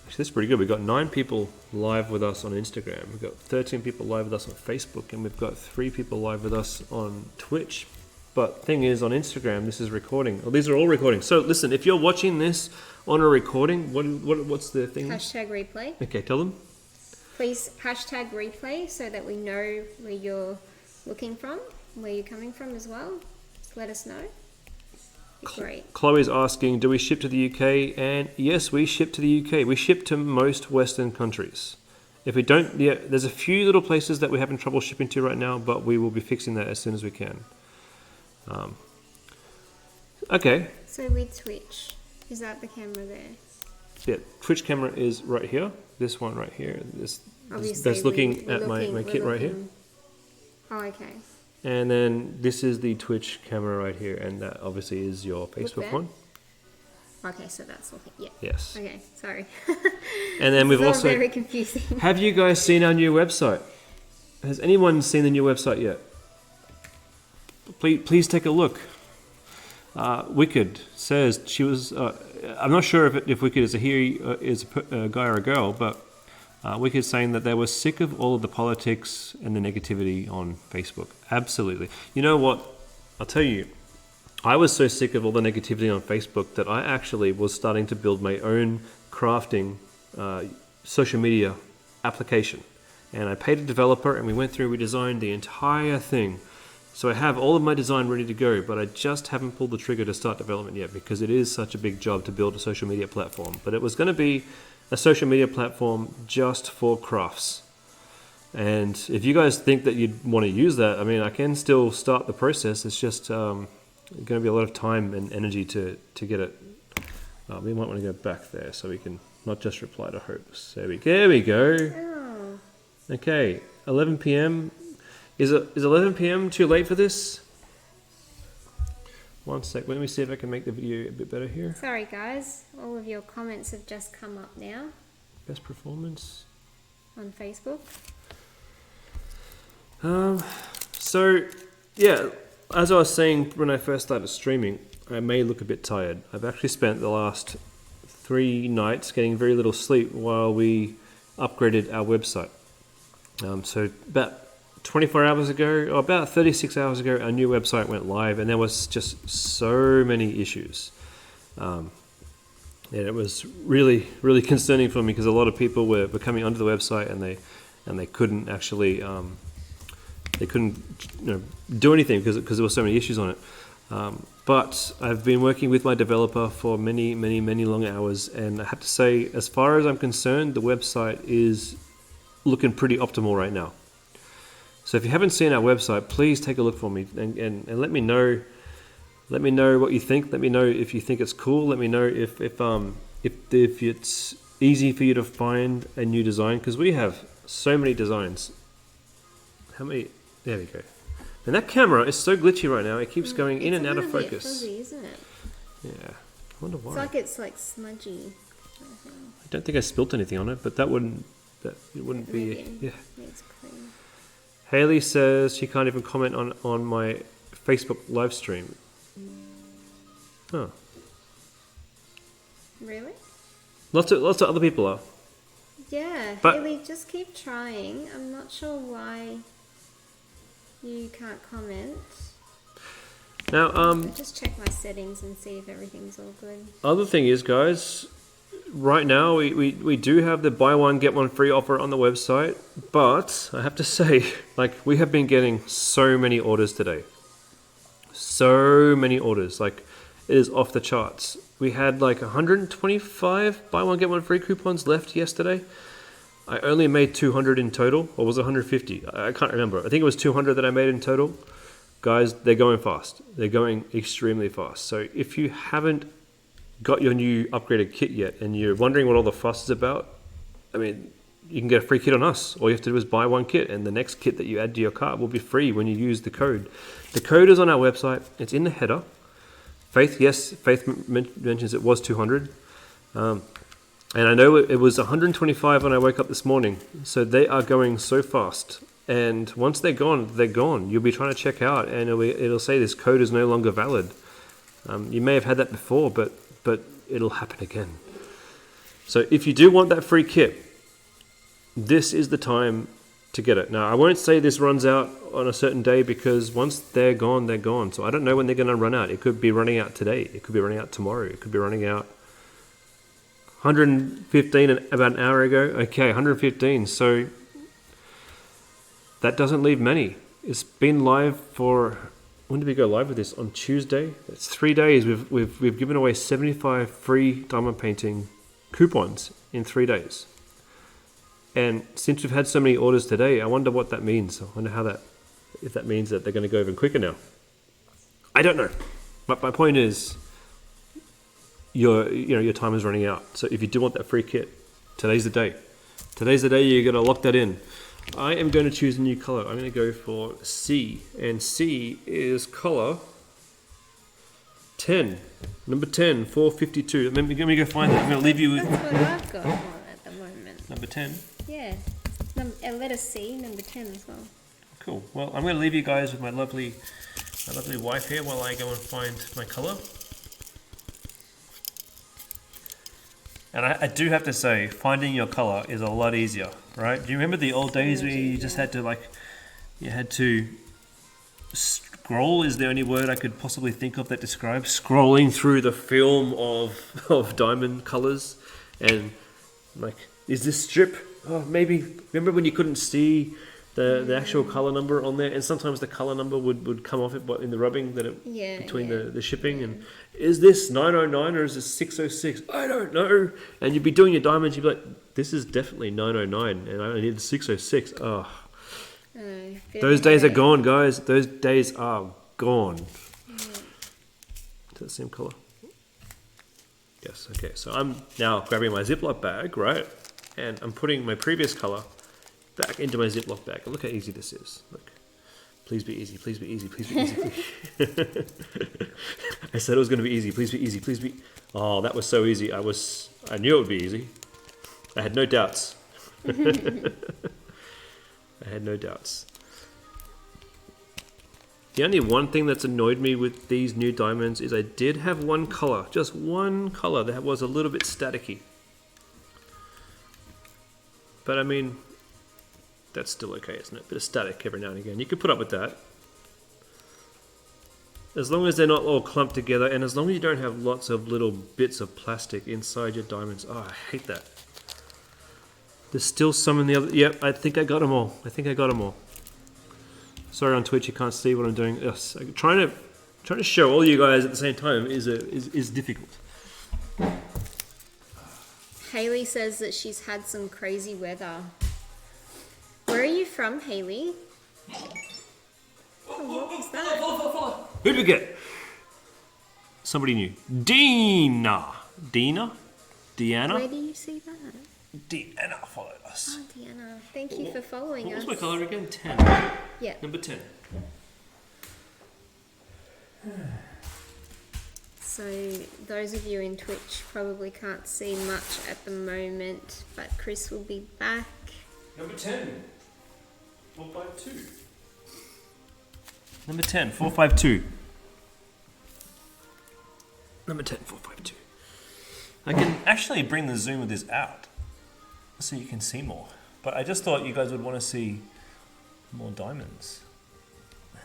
Actually, that's pretty good. We've got 9 people live with us on Instagram. We've got 13 people live with us on Facebook, and we've got 3 people live with us on Twitch. But thing is, on Instagram, this is recording. Oh, these are all recordings. So listen, if you're watching this on a recording, what's the thing? Hashtag replay. Okay, tell them. Please hashtag replay so that we know where you're looking from, where you're coming from as well. Just let us know. Great. Chloe's asking, do we ship to the UK? And yes, we ship to the UK. We ship to most Western countries. If we don't, yeah, there's a few little places that we're having trouble shipping to right now, but we will be fixing that as soon as we can. Okay. So with Twitch, is that the camera there? Yeah, Twitch camera is right here. This one right here. Obviously, that's looking at my kit right here. Oh, okay. And then this is the Twitch camera right here, and that obviously is your Facebook one. Okay, so that's looking. Yeah. Yes. Okay, sorry. And then we've It's all also. very confusing. Have you guys seen our new website? Has anyone seen the new website yet? Please take a look. Wicked says she was. I'm not sure if Wicked is a guy or a girl, but Wicked saying that they were sick of all of the politics and the negativity on Facebook. Absolutely. You know what? I'll tell you. I was so sick of all the negativity on Facebook that I actually was starting to build my own crafting social media application. And I paid a developer, and we designed the entire thing. So I have all of my design ready to go, but I just haven't pulled the trigger to start development yet because it is such a big job to build a social media platform. But it was going to be a social media platform just for crafts. And if you guys think that you'd want to use that, I mean, I can still start the process. It's just going to be a lot of time and energy to get it. We might want to go back there so we can not just reply to hopes. There we go. Oh. Okay, 11 p.m. Is 11 p.m. too late for this? One sec. Let me see if I can make the video a bit better here. Sorry, guys. All of your comments have just come up now Best performance. on Facebook. So, yeah, as I was saying when I first started streaming, I may look a bit tired. I've actually spent the last 3 nights getting very little sleep while we upgraded our website. So about 24 hours ago, or about 36 hours ago, our new website went live, and there was just so many issues. And it was really, really concerning for me because a lot of people were coming onto the website and they couldn't actually do anything because there were so many issues on it. But I've been working with my developer for many, many, many long hours, and I have to say, as far as I'm concerned, the website is looking pretty optimal right now. So if you haven't seen our website, please take a look for me and let me know. Let me know what you think. Let me know if you think it's cool. Let me know if it's easy for you to find a new design, because we have so many designs. How many? There we go. And that camera is so glitchy right now. It keeps going in and out of focus. It's a little bit fuzzy, isn't it? Yeah. I wonder why. It's like smudgy. I don't think I spilt anything on it, but it wouldn't be. Maybe Yeah. it's clean. Haley says she can't even comment on my Facebook live stream. Oh, Really? lots of other people are. Yeah, But- Haley, just keep trying. I'm not sure why you can't comment. Now, I'll just check my settings and see if everything's all good. other thing is, guys, right now we do have the buy one get one free offer on the website, but I have to say, like, we have been getting so many orders today. So many orders, like, it is off the charts. We had like 125 buy one get one free coupons left yesterday. I only made 200 in total, or was it 150? I can't remember. I think it was 200 that I made in total. Guys, they're going fast. They're going extremely fast. So if you haven't got your new upgraded kit yet and you're wondering what all the fuss is about, I mean, you can get a free kit on us. All you have to do is buy one kit, and the next kit that you add to your cart will be free when you use the code. The code is on our website. It's in the header. Faith mentions it was 200. And I know it was 125 when I woke up this morning. So they are going so fast. And once they're gone, they're gone. You'll be trying to check out, and it'll say this code is no longer valid. You may have had that before, but it'll happen again. So if you do want that free kit, this is the time to get it. Now, I won't say this runs out on a certain day, because once they're gone, they're gone. So I don't know when they're going to run out. It could be running out today. It could be running out tomorrow. It could be running out 115 about an hour ago. Okay, 115. So that doesn't leave many. It's been live for, when did we go live with this? On Tuesday. It's 3 days. We've given away 75 free diamond painting coupons in 3 days. And since we've had so many orders today, I wonder what that means. I wonder if that means that they're going to go even quicker now. I don't know. But my point is, your time is running out. So if you do want that free kit, today's the day. Today's the day you're going to lock that in. I am going to choose a new color. I'm going to go for C. And C is color 10. Number 10, 452. Let me go find it. I'm going to leave you with That's what I've got on at the moment. number 10. Yeah. Letter C, number 10 as well. Cool. Well, I'm going to leave you guys with my lovely wife here while I go and find my color. And I do have to say, finding your color is a lot easier, right? Do you remember the old days where you just had to scroll is the only word I could possibly think of that describes scrolling through the film of diamond colors, and like, is this strip? Oh, maybe. Remember when you couldn't see the actual color number on there, and sometimes the color number would come off it in the rubbing between the shipping, and is this 909 or is this 606? I don't know. And you'd be doing your diamonds, you'd be like, this is definitely 909 and I need 606. Oh, those days are gone, guys. Those days are gone. Is that the same color? Yes. Okay, so I'm now grabbing my Ziploc bag, right, and I'm putting my previous color back into my Ziploc bag. Look how easy this is. Look. Please be easy. Please be easy. Please be easy. I said it was going to be easy. Please be easy. Please be. Oh, that was so easy. I knew it would be easy. I had no doubts. I had no doubts. The only one thing that's annoyed me with these new diamonds is I did have one color, just one color, that was a little bit staticky. But I mean, that's still okay, isn't it? Bit of static every now and again. You can put up with that. As long as they're not all clumped together, and as long as you don't have lots of little bits of plastic inside your diamonds. Oh, I hate that. There's still some in the other. Yep, I think I got them all. Sorry, on Twitch you can't see what I'm doing. Yes, trying to show all you guys at the same time is difficult. Haley says that she's had some crazy weather. Where are you from, Haley? Oh, what was that? Who did we get? Somebody new. Deanna. Where do you see that? Deanna followed us. Oh, Deanna. Thank you for following What us. was my color again? 10. Yeah. Number 10. So those of you in Twitch probably can't see much at the moment, but Chris will be back. Number 10, 452. Number 10, 452. Number 10, 452. I can actually bring the zoom of this out so you can see more. But I just thought you guys would want to see more diamonds.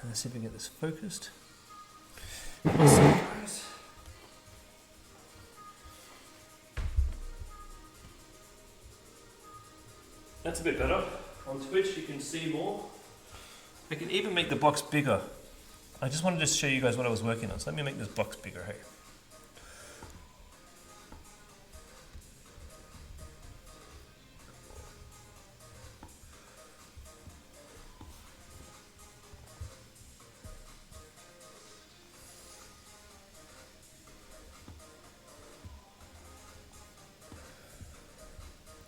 Let's see if we can get this focused. Awesome, guys. That's a bit better. On Twitch you can see more. I can even make the box bigger. I just wanted to show you guys what I was working on. So let me make this box bigger, hey.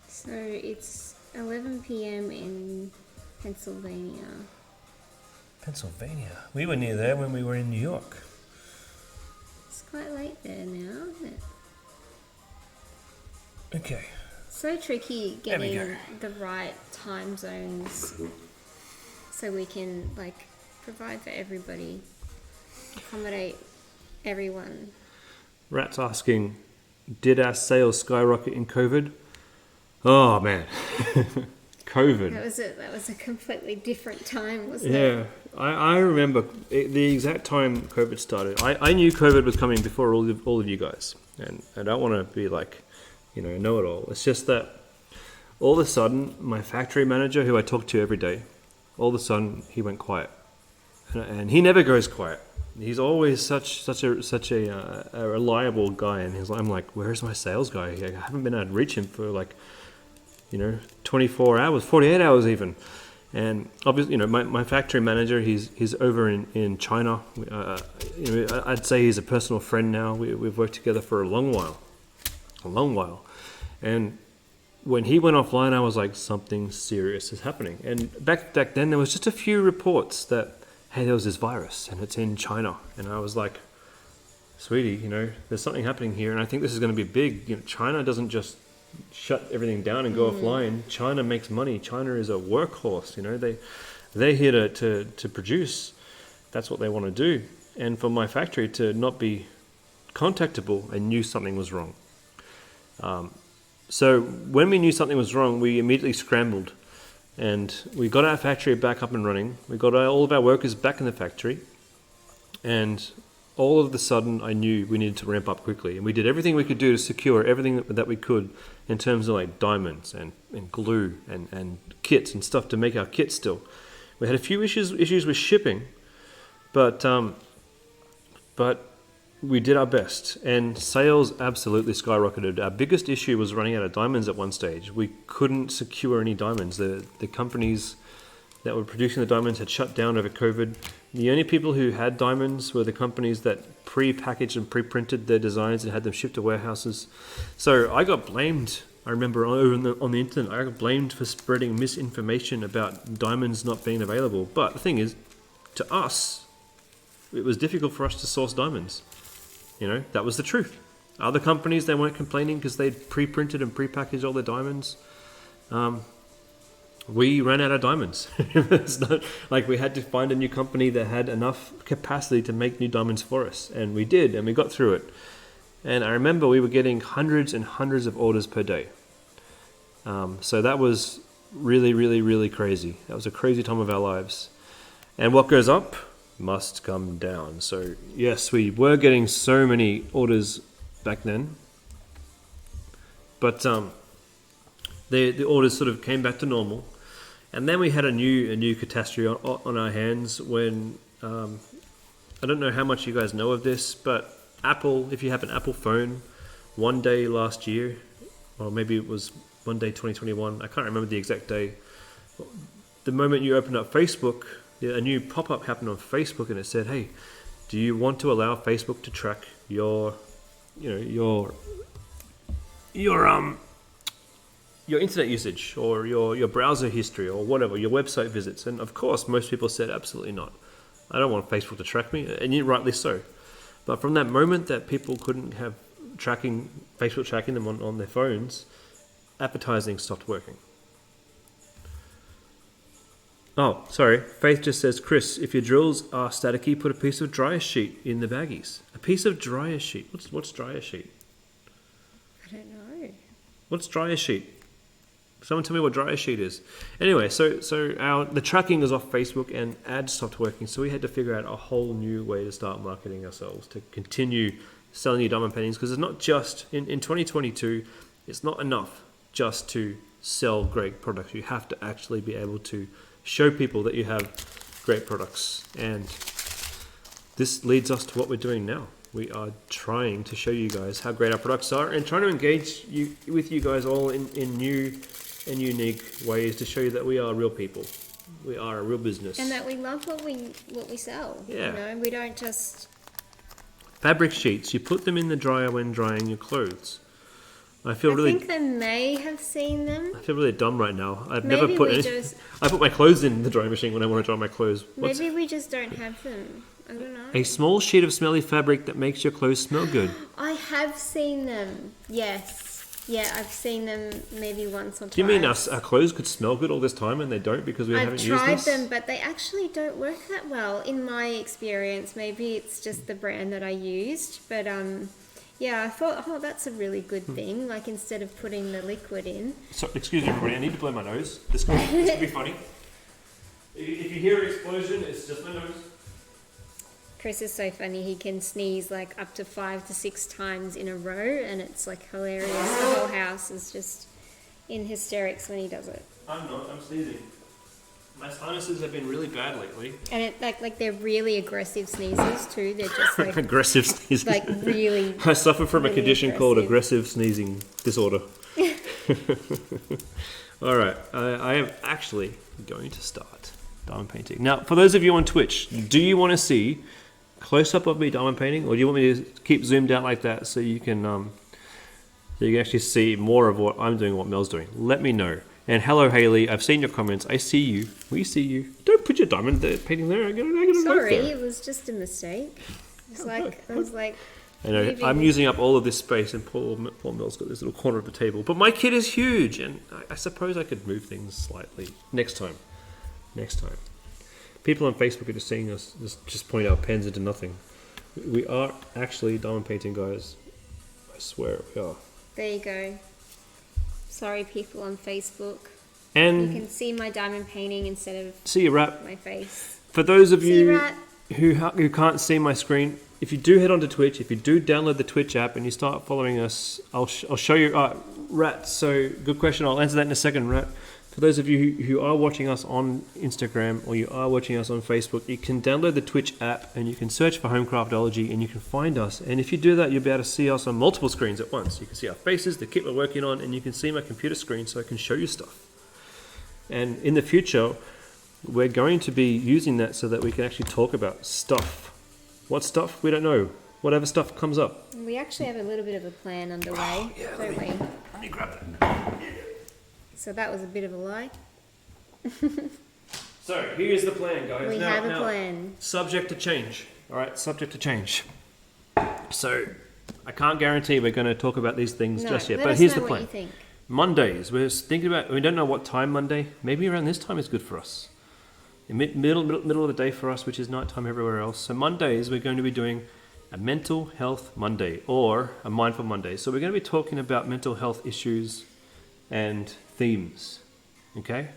So it's 11 p.m. in Pennsylvania. Pennsylvania. We were near there when we were in New York. It's quite late there now, isn't it? Okay. So tricky There we getting the right time zones so we can like provide for everybody, accommodate everyone. Rat's asking, did our sales skyrocket in COVID? Oh man, COVID. That was a completely different time, wasn't it? Yeah, I remember the exact time COVID started. I knew COVID was coming before all of you guys, and I don't want to be like, know it all. It's just that all of a sudden, my factory manager, who I talk to every day, all of a sudden he went quiet, and he never goes quiet. He's always such a reliable guy, and I'm like, where's my sales guy? I haven't been able to reach him for like 24 hours, 48 hours even. And obviously, my factory manager, he's over in China. I'd say he's a personal friend now. We've worked together for a long while. And when he went offline, I was like, something serious is happening. And back then, there was just a few reports that, hey, there was this virus and it's in China. And I was like, sweetie, there's something happening here. And I think this is going to be big. China doesn't just shut everything down and go offline. China makes money. China is a workhorse. They're here to produce. That's what they want to do. And for my factory to not be contactable, I knew something was wrong. So when we knew something was wrong, we immediately scrambled, and we got our factory back up and running. We got all of our workers back in the factory, and all of a sudden I knew we needed to ramp up quickly, and we did everything we could do to secure everything that we could in terms of like diamonds and glue and kits and stuff to make our kits still. We had a few issues with shipping, but we did our best, and sales absolutely skyrocketed. Our biggest issue was running out of diamonds at one stage. We couldn't secure any diamonds. The companies that were producing the diamonds had shut down over COVID. The only people who had diamonds were the companies that pre-packaged and pre-printed their designs and had them shipped to warehouses. So I got blamed. I remember on the internet, I got blamed for spreading misinformation about diamonds not being available. But the thing is, to us, it was difficult for us to source diamonds. That was the truth. Other companies, they weren't complaining because they'd pre-printed and pre-packaged all their diamonds. We ran out of diamonds. It's not like we had to find a new company that had enough capacity to make new diamonds for us. And we did, and we got through it. And I remember we were getting hundreds and hundreds of orders per day. So that was really, really, really crazy. That was a crazy time of our lives. And what goes up must come down. So yes, we were getting so many orders back then. But the orders sort of came back to normal. And then we had a new catastrophe on our hands when, I don't know how much you guys know of this, but Apple, if you have an Apple phone, one day last year, or maybe it was one day 2021, I can't remember the exact day, the moment you opened up Facebook, a new pop-up happened on Facebook and it said, hey, do you want to allow Facebook to track your internet usage or your browser history or whatever, your website visits? And of course, most people said absolutely not. I don't want Facebook to track me, and rightly so. But from that moment that people couldn't have Facebook tracking them on their phones, advertising stopped working. Oh, sorry. Faith just says, Chris, if your drills are staticky, put a piece of dryer sheet in the baggies. A piece of dryer sheet. What's dryer sheet? I don't know. What's dryer sheet? Someone tell me what dryer sheet is. Anyway, so the tracking is off Facebook and ads stopped working, so we had to figure out a whole new way to start marketing ourselves to continue selling you diamond paintings, because it's not just in 2022. It's not enough just to sell great products. You have to actually be able to show people that you have great products, and this leads us to what we're doing now. We are trying to show you guys how great our products are and trying to engage with you guys all in new and unique ways to show you that we are real people. We are a real business. And that we love what we sell. Yeah. You know, we don't just... Fabric sheets, you put them in the dryer when drying your clothes. I I think they may have seen them. I feel really dumb right now. I've Maybe never put we any. just- I put my clothes in the drying machine when I want to dry my clothes. Maybe we just don't have them. I don't know. A small sheet of smelly fabric that makes your clothes smell good. I have seen them. Yes. Yeah, I've seen them maybe once or twice. Do you mean our clothes could smell good all this time and they don't because we I've haven't used tried this? them, but they actually don't work that well in my experience. Maybe it's just the brand that I used, but yeah, I thought, oh, that's a really good thing. Like instead of putting the liquid in. So, excuse me, everybody. I need to blow my nose. This could be funny. If you hear an explosion, it's just my nose. Chris is so funny. He can sneeze like up to 5 to 6 times in a row, and it's like hilarious. The whole house is just in hysterics when he does it. I'm not. I'm sneezing. My sinuses have been really bad lately. And it like they're really aggressive sneezes too. They're just like Aggressive sneezing. like really. I suffer from a really condition called aggressive. aggressive sneezing disorder. All right, I am actually going to start diamond painting. Now, for those of you on Twitch, do you want to see close up of me diamond painting, or do you want me to keep zoomed out like that so you can actually see more of what I'm doing, what Mel's doing? Let me know. And hello, Haley. I've seen your comments. I see you. We see you. Don't put your diamond painting there. I gotta Sorry, work there. it was just a mistake. It's like I was like. I know, maybe I'm we- using up all of this space, and poor Mel's got this little corner of the table. But my kit is huge, and I suppose I could move things slightly next time. People on Facebook are just seeing us just point our pens into nothing. We are actually diamond painting, guys. I swear we are. There you go. Sorry, people on Facebook. You And can see my diamond painting instead of see you, Rat. my face. For those of See you Rat. who can't see my screen, if you do head onto Twitch, if you do download the Twitch app and you start following us, I'll show you. Rat, so good question. I'll answer that in a second, Rat. For those of you who are watching us on Instagram or you are watching us on Facebook, you can download the Twitch app and you can search for Homecraftology and you can find us. And if you do that, you'll be able to see us on multiple screens at once. You can see our faces, the kit we're working on, and you can see my computer screen so I can show you stuff. And in the future, we're going to be using that so that we can actually talk about stuff. What stuff? We don't know. Whatever stuff comes up. We actually have a little bit of a plan underway, don't we? Let me grab that. So that was a bit of a lie. So here's the plan, guys. We Now- have a now, plan. Subject to change. All right, subject to change. So I can't guarantee we're going to talk about these things No, just yet, let but us here's know the plan. what you think. Mondays, we're thinking about. We don't know what time Monday. Maybe around this time is good for us. Middle of the day for us, which is nighttime everywhere else. So Mondays, we're going to be doing a mental health Monday or a mindful Monday. So we're going to be talking about mental health issues and themes. Okay.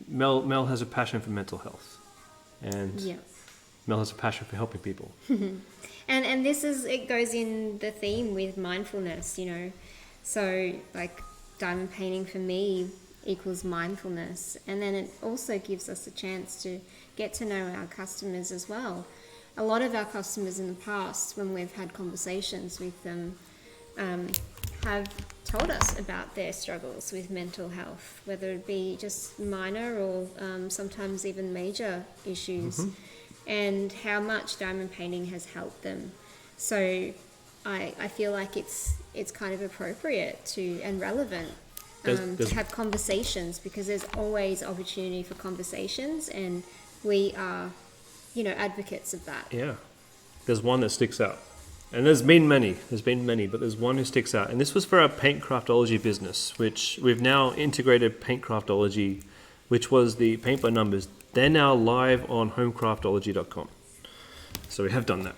Mel has a passion for mental health, and Yeah. Mel has a passion for helping people. And this is, it goes in the theme with mindfulness, you know. So like diamond painting for me equals mindfulness, and then it also gives us a chance to get to know our customers as well. A lot of our customers in the past, when we've had conversations with them, have told us about their struggles with mental health, whether it be just minor or sometimes even major issues, and how much diamond painting has helped them. So I feel like it's kind of appropriate to and relevant There's- to have conversations, because there's always opportunity for conversations, and we are, you know, advocates of that. Yeah. there's one that sticks out. And there's been many, but there's one who sticks out. And this was for our Paint Craftology business, which we've now integrated Paint Craftology, which was the Paint by Numbers. They're now live on homecraftology.com. So we have done that.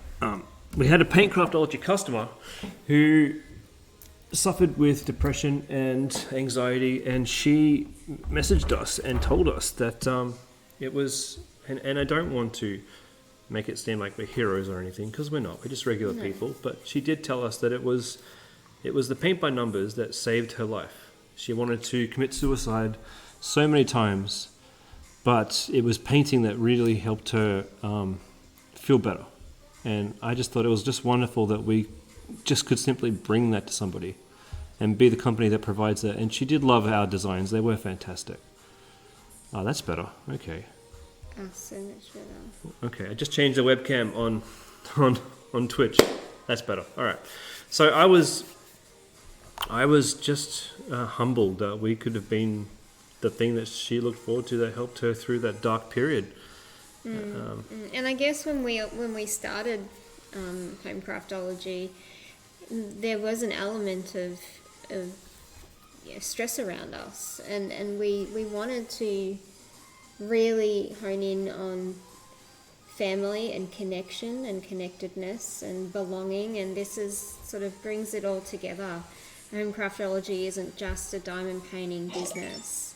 We had a Paint Craftology customer who suffered with depression and anxiety, and she messaged us and told us that it was, and I don't want to make it seem like we're heroes or anything, because we're not, we're just regular people, but she did tell us that it was the Paint by Numbers that saved her life. She wanted to commit suicide so many times, but it was painting that really helped her feel better. And I just thought it was just wonderful that we just could simply bring that to somebody and be the company that provides that. And she did love our designs. They were fantastic. Oh, that's better. Okay. Oh, so much better. Okay, I just changed the webcam on Twitch. That's better. All right. So I was just humbled that we could have been the thing that she looked forward to that helped her through that dark period. And I guess when we started Home Craftology, there was an element of stress around us, and we wanted to really hone in on family and connection and connectedness and belonging, and this is sort of brings it all together. Home Craftology isn't just a diamond painting business.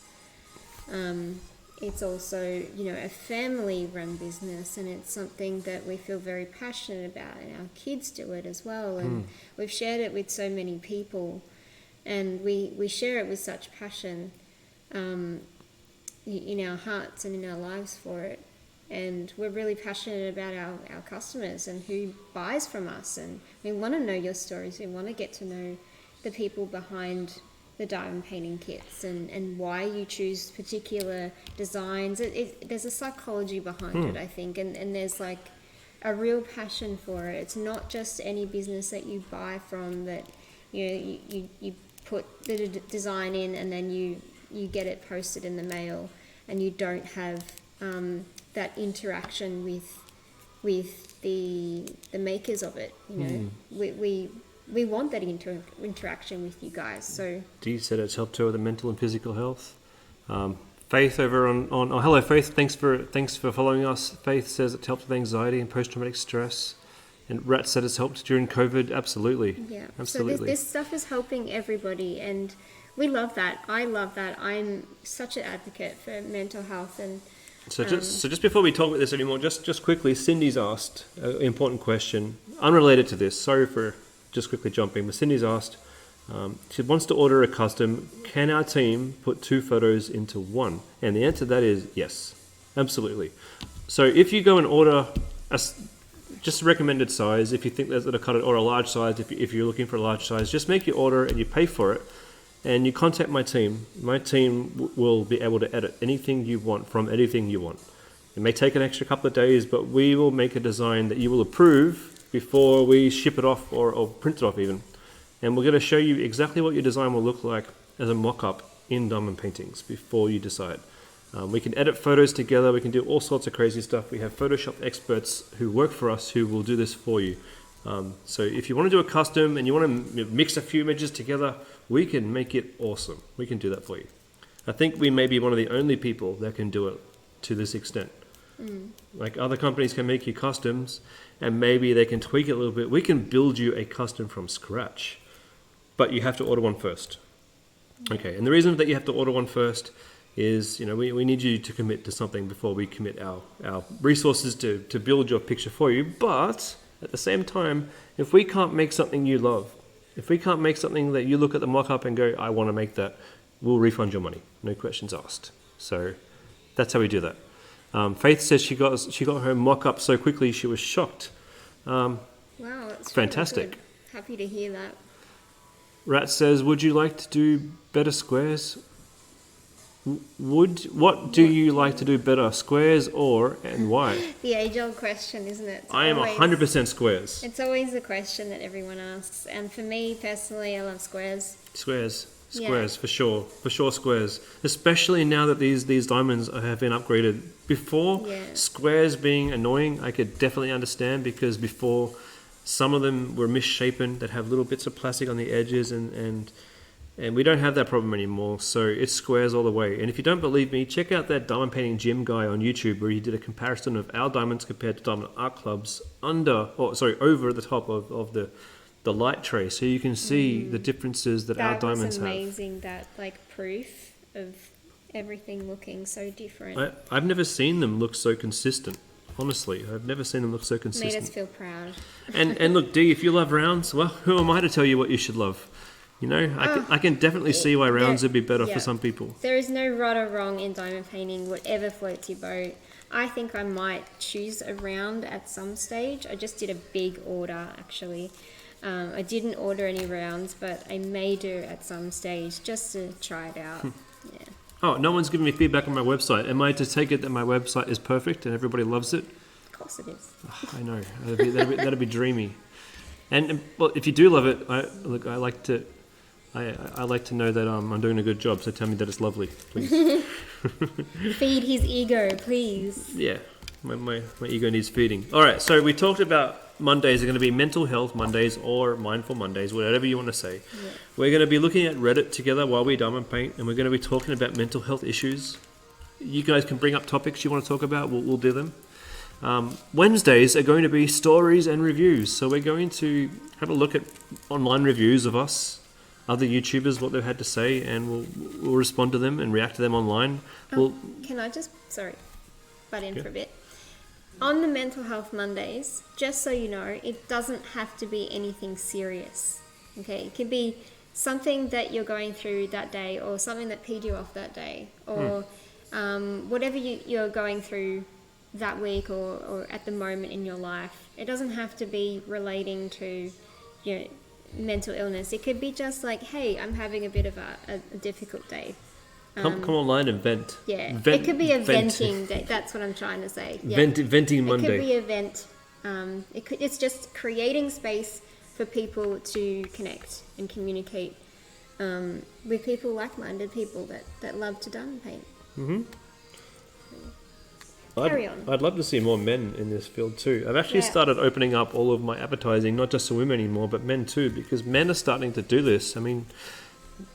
It's also, a family-run business, and it's something that we feel very passionate about, and our kids do it as well, and we've shared it with so many people, and we share it with such passion in our hearts and in our lives for it, and we're really passionate about our customers and who buys from us, and we want to know your stories, we want to get to know the people behind the diamond painting kits and why you choose particular designs. There's a psychology behind it, I think, and there's like a real passion for it. It's not just any business that you buy from that you put the design in and then you get it posted in the mail, and you don't have that interaction with the makers of it. We want that interaction with you guys. So Dee said it's helped her with the mental and physical health. Faith over on oh, hello Faith, thanks for following us. Faith says it helped with anxiety and post-traumatic stress. And Rat said it's helped during COVID. Absolutely. Yeah. Absolutely. So this stuff is helping everybody, and we love that. I love that. I'm such an advocate for mental health. And So just before we talk about this anymore, just quickly, Cindy's asked an important question, unrelated to this. Sorry for just quickly jumping, but Cindy's asked, she wants to order a custom. Can our team put 2 photos into one? And the answer to that is yes, absolutely. So if you go and order just a recommended size, if you think there's a cut it, or a large size, if you're looking for a large size, just make your order and you pay for it, and you contact my team. My team will be able to edit anything you want from anything you want. It may take an extra couple of days, but we will make a design that you will approve before we ship it off or print it off even. And we're going to show you exactly what your design will look like as a mock-up in Diamond Paintings before you decide. We can edit photos together, we can do all sorts of crazy stuff. We have Photoshop experts who work for us who will do this for you. So if you want to do a custom and you want to mix a few images together, we can make it awesome. We can do that for you. I think we may be one of the only people that can do it to this extent. Like other companies can make you customs and maybe they can tweak it a little bit. We can build you a custom from scratch, but you have to order one first. Okay, and the reason that you have to order one first is, we need you to commit to something before we commit our resources to build your picture for you. But at the same time, if we can't make something you love, if we can't make something that you look at the mock-up and go, I want to make that, we'll refund your money. No questions asked. So that's how we do that. Faith says she got her mock-up so quickly she was shocked. wow, that's fantastic. Really good. Happy to hear that. Rat says, would you like to do better squares? What do you like to do better, squares and why? The age-old question, isn't it? I am 100% squares. It's always the question that everyone asks, and for me personally, I love squares. Squares. Squares, for sure squares. Especially now that these diamonds have been upgraded. Before, squares being annoying, I could definitely understand, because before some of them were misshapen, that have little bits of plastic on the edges, and we don't have that problem anymore. So it's squares all the way. And if you don't believe me, check out that diamond painting gym guy on YouTube, where he did a comparison of our diamonds compared to Diamond Art Club's over the top of the light tray, so you can see the differences that our diamonds have. That was amazing, that like proof of everything looking so different. I've never seen them look so consistent. Honestly, I've never seen them look so consistent. Made us feel proud. and look, Dee, if you love rounds, well, who am I to tell you what you should love? You know, I can definitely see why rounds would be better for some people. There is no right or wrong in diamond painting, whatever floats your boat. I think I might choose a round at some stage. I just did a big order, actually. I didn't order any rounds, but I may do at some stage just to try it out. Yeah. Oh, no one's giving me feedback on my website. Am I to take it that my website is perfect and everybody loves it? Of course it is. Oh, I know. That'd be dreamy. And well, if you do love it, I like to know that I'm doing a good job. So tell me that it's lovely, please. Feed his ego, please. Yeah, my ego needs feeding. All right, so we talked about Mondays are going to be mental health Mondays or mindful Mondays, whatever you want to say. Yeah. We're going to be looking at Reddit together while we diamond paint, and we're going to be talking about mental health issues. You guys can bring up topics you want to talk about. We'll do them. Wednesdays are going to be stories and reviews. So we're going to have a look at online reviews of us, other YouTubers, what they've had to say, and we'll respond to them and react to them online. Can I just, butt in for a bit? On the Mental Health Mondays, just so you know, it doesn't have to be anything serious. Okay, it could be something that you're going through that day, or something that peed you off that day, or whatever you're going through that week or at the moment in your life. It doesn't have to be relating to mental illness. It could be just like, hey, I'm having a bit of a difficult day. Come online and vent. Yeah, it could be a venting day. That's what I'm trying to say. Yeah. Venting Monday. It could be a vent. It's just creating space for people to connect and communicate with people, like-minded people that love to diamond paint. Mm-hmm. Carry on. I'd love to see more men in this field too. I've actually started opening up all of my advertising, not just to women anymore, but men too, because men are starting to do this. I mean,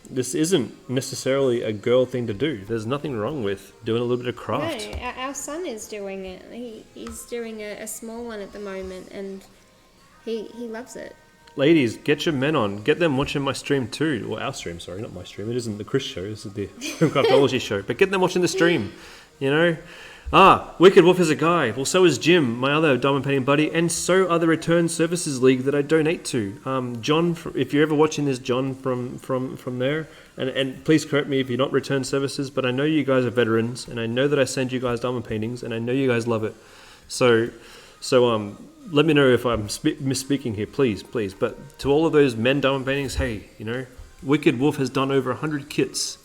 this isn't necessarily a girl thing to do. There's nothing wrong with doing a little bit of craft. No, our son is doing it. He's doing a small one at the moment, and he loves it. Ladies, get your men on. Get them watching my stream too. Well, our stream, sorry, not my stream. It isn't the Chris show. This is the Craftology show. But get them watching the stream, you know. Wicked Wolf is a guy. Well, so is Jim, my other diamond painting buddy, and so are the Return Services League that I donate to. John, if you're ever watching this, John from there, and please correct me if you're not Return Services, but I know you guys are veterans, and I know that I send you guys diamond paintings, and I know you guys love it. So let me know if I'm misspeaking here, please. But to all of those men diamond paintings, hey, Wicked Wolf has done over 100 kits.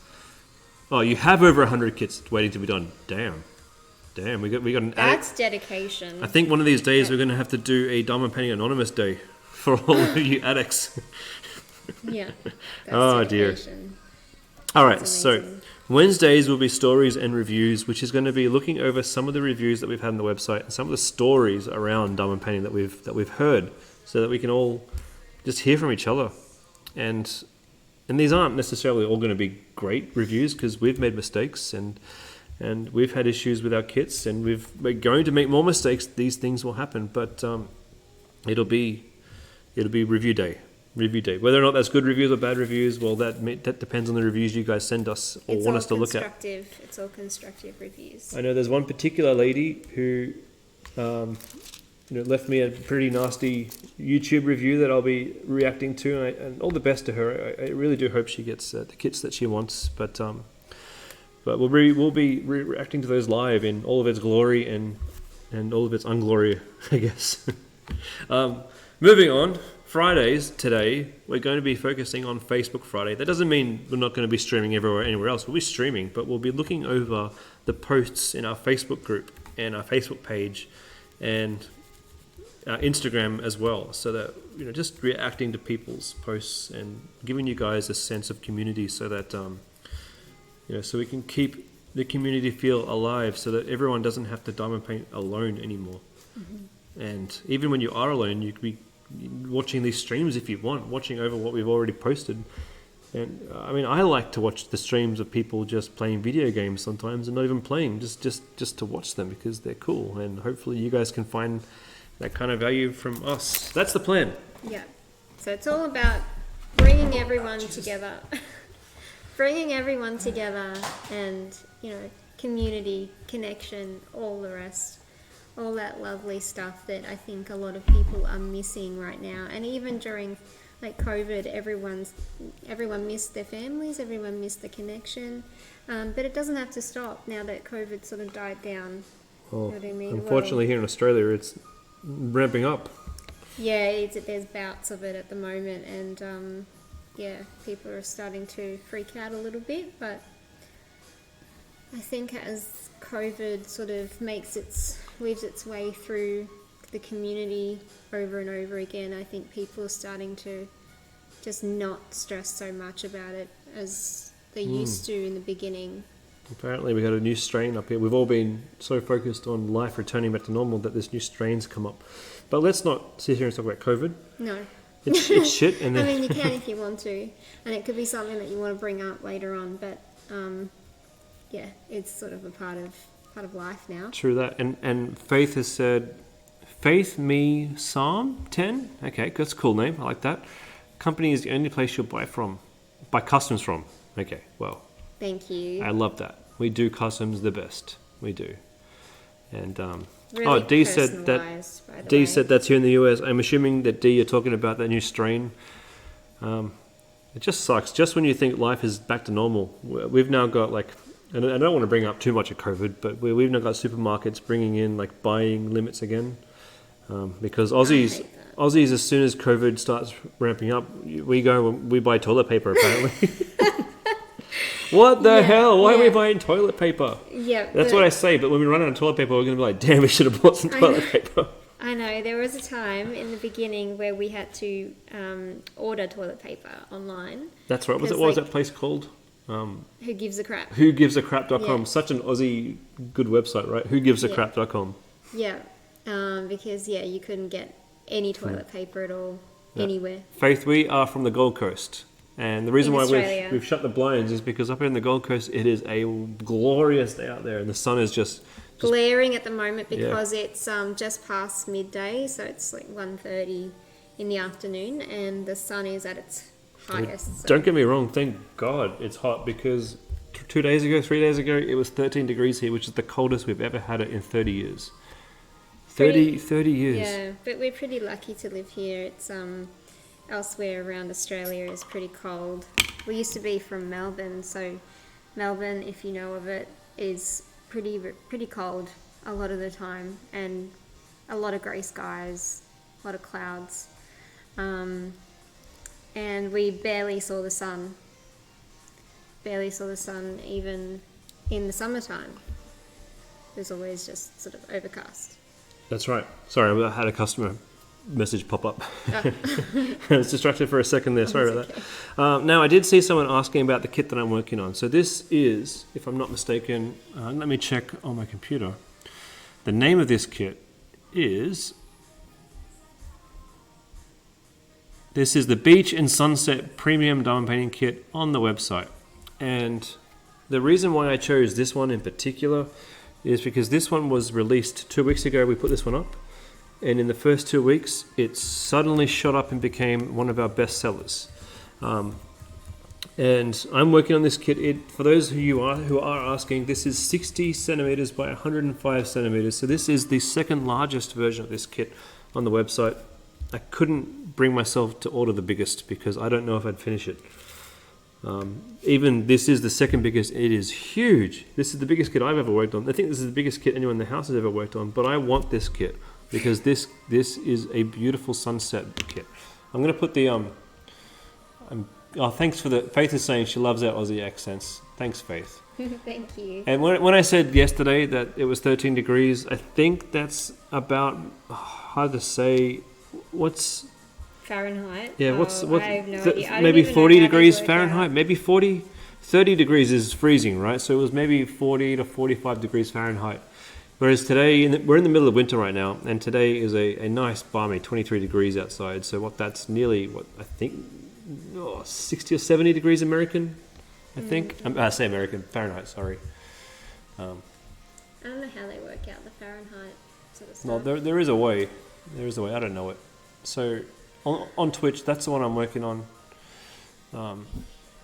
Oh, you have over 100 kits waiting to be done. Damn, we got an That's dedication. I think one of these days we're going to have to do a Diamond Painting Anonymous Day for all of you addicts. Yeah. Oh, dedication. Dear. All right, so Wednesdays will be stories and reviews, which is going to be looking over some of the reviews that we've had on the website and some of the stories around diamond painting that we've heard, so that we can all just hear from each other. And these aren't necessarily all going to be great reviews, because we've made mistakes and we've had issues with our kits, and we're going to make more mistakes. These things will happen, but it'll be review day. Whether or not that's good reviews or bad reviews, well, that depends on the reviews you guys send us or want us to look at. It's all constructive reviews. I know there's one particular lady who left me a pretty nasty YouTube review that I'll be reacting to, and all the best to her. I really do hope she gets the kits that she wants, but we'll be reacting to those live in all of its glory and all of its unglory, I guess. Moving on, Fridays today, we're going to be focusing on Facebook Friday. That doesn't mean we're not going to be streaming anywhere else. We'll be streaming, but we'll be looking over the posts in our Facebook group and our Facebook page, and Instagram as well, so that just reacting to people's posts and giving you guys a sense of community, so that so we can keep the community feel alive, so that everyone doesn't have to diamond paint alone anymore. And even when you are alone, you could be watching these streams if you want, watching over what we've already posted. And I mean, I like to watch the streams of people just playing video games sometimes, and not even playing, just to watch them, because they're cool. And hopefully you guys can find that kind of value from us. That's the plan. Yeah. So it's all about bringing everyone together. Bringing everyone together, and, community, connection, all the rest. All that lovely stuff that I think a lot of people are missing right now. And even during COVID, everyone missed their families, everyone missed the connection. But it doesn't have to stop now that COVID sort of died down. Well, You know what I mean? unfortunately, here in Australia, it's ramping up. Yeah, there's bouts of it at the moment, and people are starting to freak out a little bit. But I think as COVID sort of weaves its way through the community over and over again, I think people are starting to just not stress so much about it as they used to in the beginning. Apparently we got a new strain up here. We've all been so focused on life returning back to normal that this new strain's come up. But let's not sit here and talk about COVID. No. It's shit. And I then, mean, you can if you want to, and it could be something that you want to bring up later on, but it's sort of a part of life now. true that. And Faith has said, Faith Me Psalm 10? Okay, that's a cool name. I like that. Company is the only place you'll buy customs from. Okay, well, Thank you. I love that. We do customs the best. We do. And Really Dee said that. personalised, by the Dee way. said that's here in the US. I'm assuming that Dee, you're talking about that new strain. It just sucks. Just when you think life is back to normal, we've now got and I don't want to bring up too much of COVID, but we've now got supermarkets bringing in buying limits again, because Aussies, hate that. Aussies, as soon as COVID starts ramping up, we buy toilet paper apparently. What the hell? Why are we yeah. buying toilet paper? Yeah, That's what I say, but when we run out of toilet paper, we're going to be like, damn, we should have bought some I toilet know. paper. I know, there was a time in the beginning where we had to order toilet paper online. That's right. What was Because, that place called? Who gives a crap? WhoGivesACrap.com. Yeah. Such an Aussie good website, right? WhoGivesACrap.com. Yeah, because you couldn't get any toilet paper at all anywhere. Faith, we are from the Gold Coast. And the reason In why Australia. we've shut the blinds is because up here in the Gold Coast, it is a glorious day out there, and the sun is just Glaring at the moment because it's just past midday, so it's 1:30 in the afternoon, and the sun is at its highest. So. Don't get me wrong, thank God it's hot, because 3 days ago, it was 13 degrees here, which is the coldest we've ever had it in 30 years. 30 years. Yeah, but we're pretty lucky to live here. It's elsewhere around Australia is pretty cold. We used to be from Melbourne, so Melbourne, if you know of it, is pretty cold a lot of the time, and a lot of grey skies, a lot of clouds, and we barely saw the sun. Even in the summertime. There's always just sort of overcast. That's right. Sorry, I had a customer message pop up. Oh. I was distracted for a second there. Sorry about that. Now, I did see someone asking about the kit that I'm working on. So this is, if I'm not mistaken, let me check on my computer. The name of this kit is... This is the Beach and Sunset Premium Diamond Painting Kit on the website. And the reason why I chose this one in particular is because this one was released 2 weeks ago. We put this one up. And in the first 2 weeks, it suddenly shot up and became one of our best sellers. And I'm working on this kit. For those who are asking, this is 60 centimeters by 105 centimeters. So this is the second largest version of this kit on the website. I couldn't bring myself to order the biggest because I don't know if I'd finish it. Even this is the second biggest. It is huge. This is the biggest kit I've ever worked on. I think this is the biggest kit anyone in the house has ever worked on. But I want this kit because this is a beautiful sunset kit. I'm going to put the thanks for the Faith is saying she loves our Aussie accents. Thanks, Faith. Thank you. And when I said yesterday that it was 13 degrees, I think that's about, hard to say, what's, Fahrenheit. yeah, Oh, what, I have no idea. I don't maybe even know 40 how they degrees work Fahrenheit, out. maybe 30 degrees is freezing, right? So it was maybe 40 to 45 degrees Fahrenheit. Whereas today, we're in the middle of winter right now, and today is a nice balmy 23 degrees outside. So that's nearly, I think, 60 or 70 degrees American, I think. I say American, Fahrenheit, sorry. I don't know how they work out the Fahrenheit sort of stuff. Well, there is a way. There is a way. I don't know it. So on Twitch, that's the one I'm working on.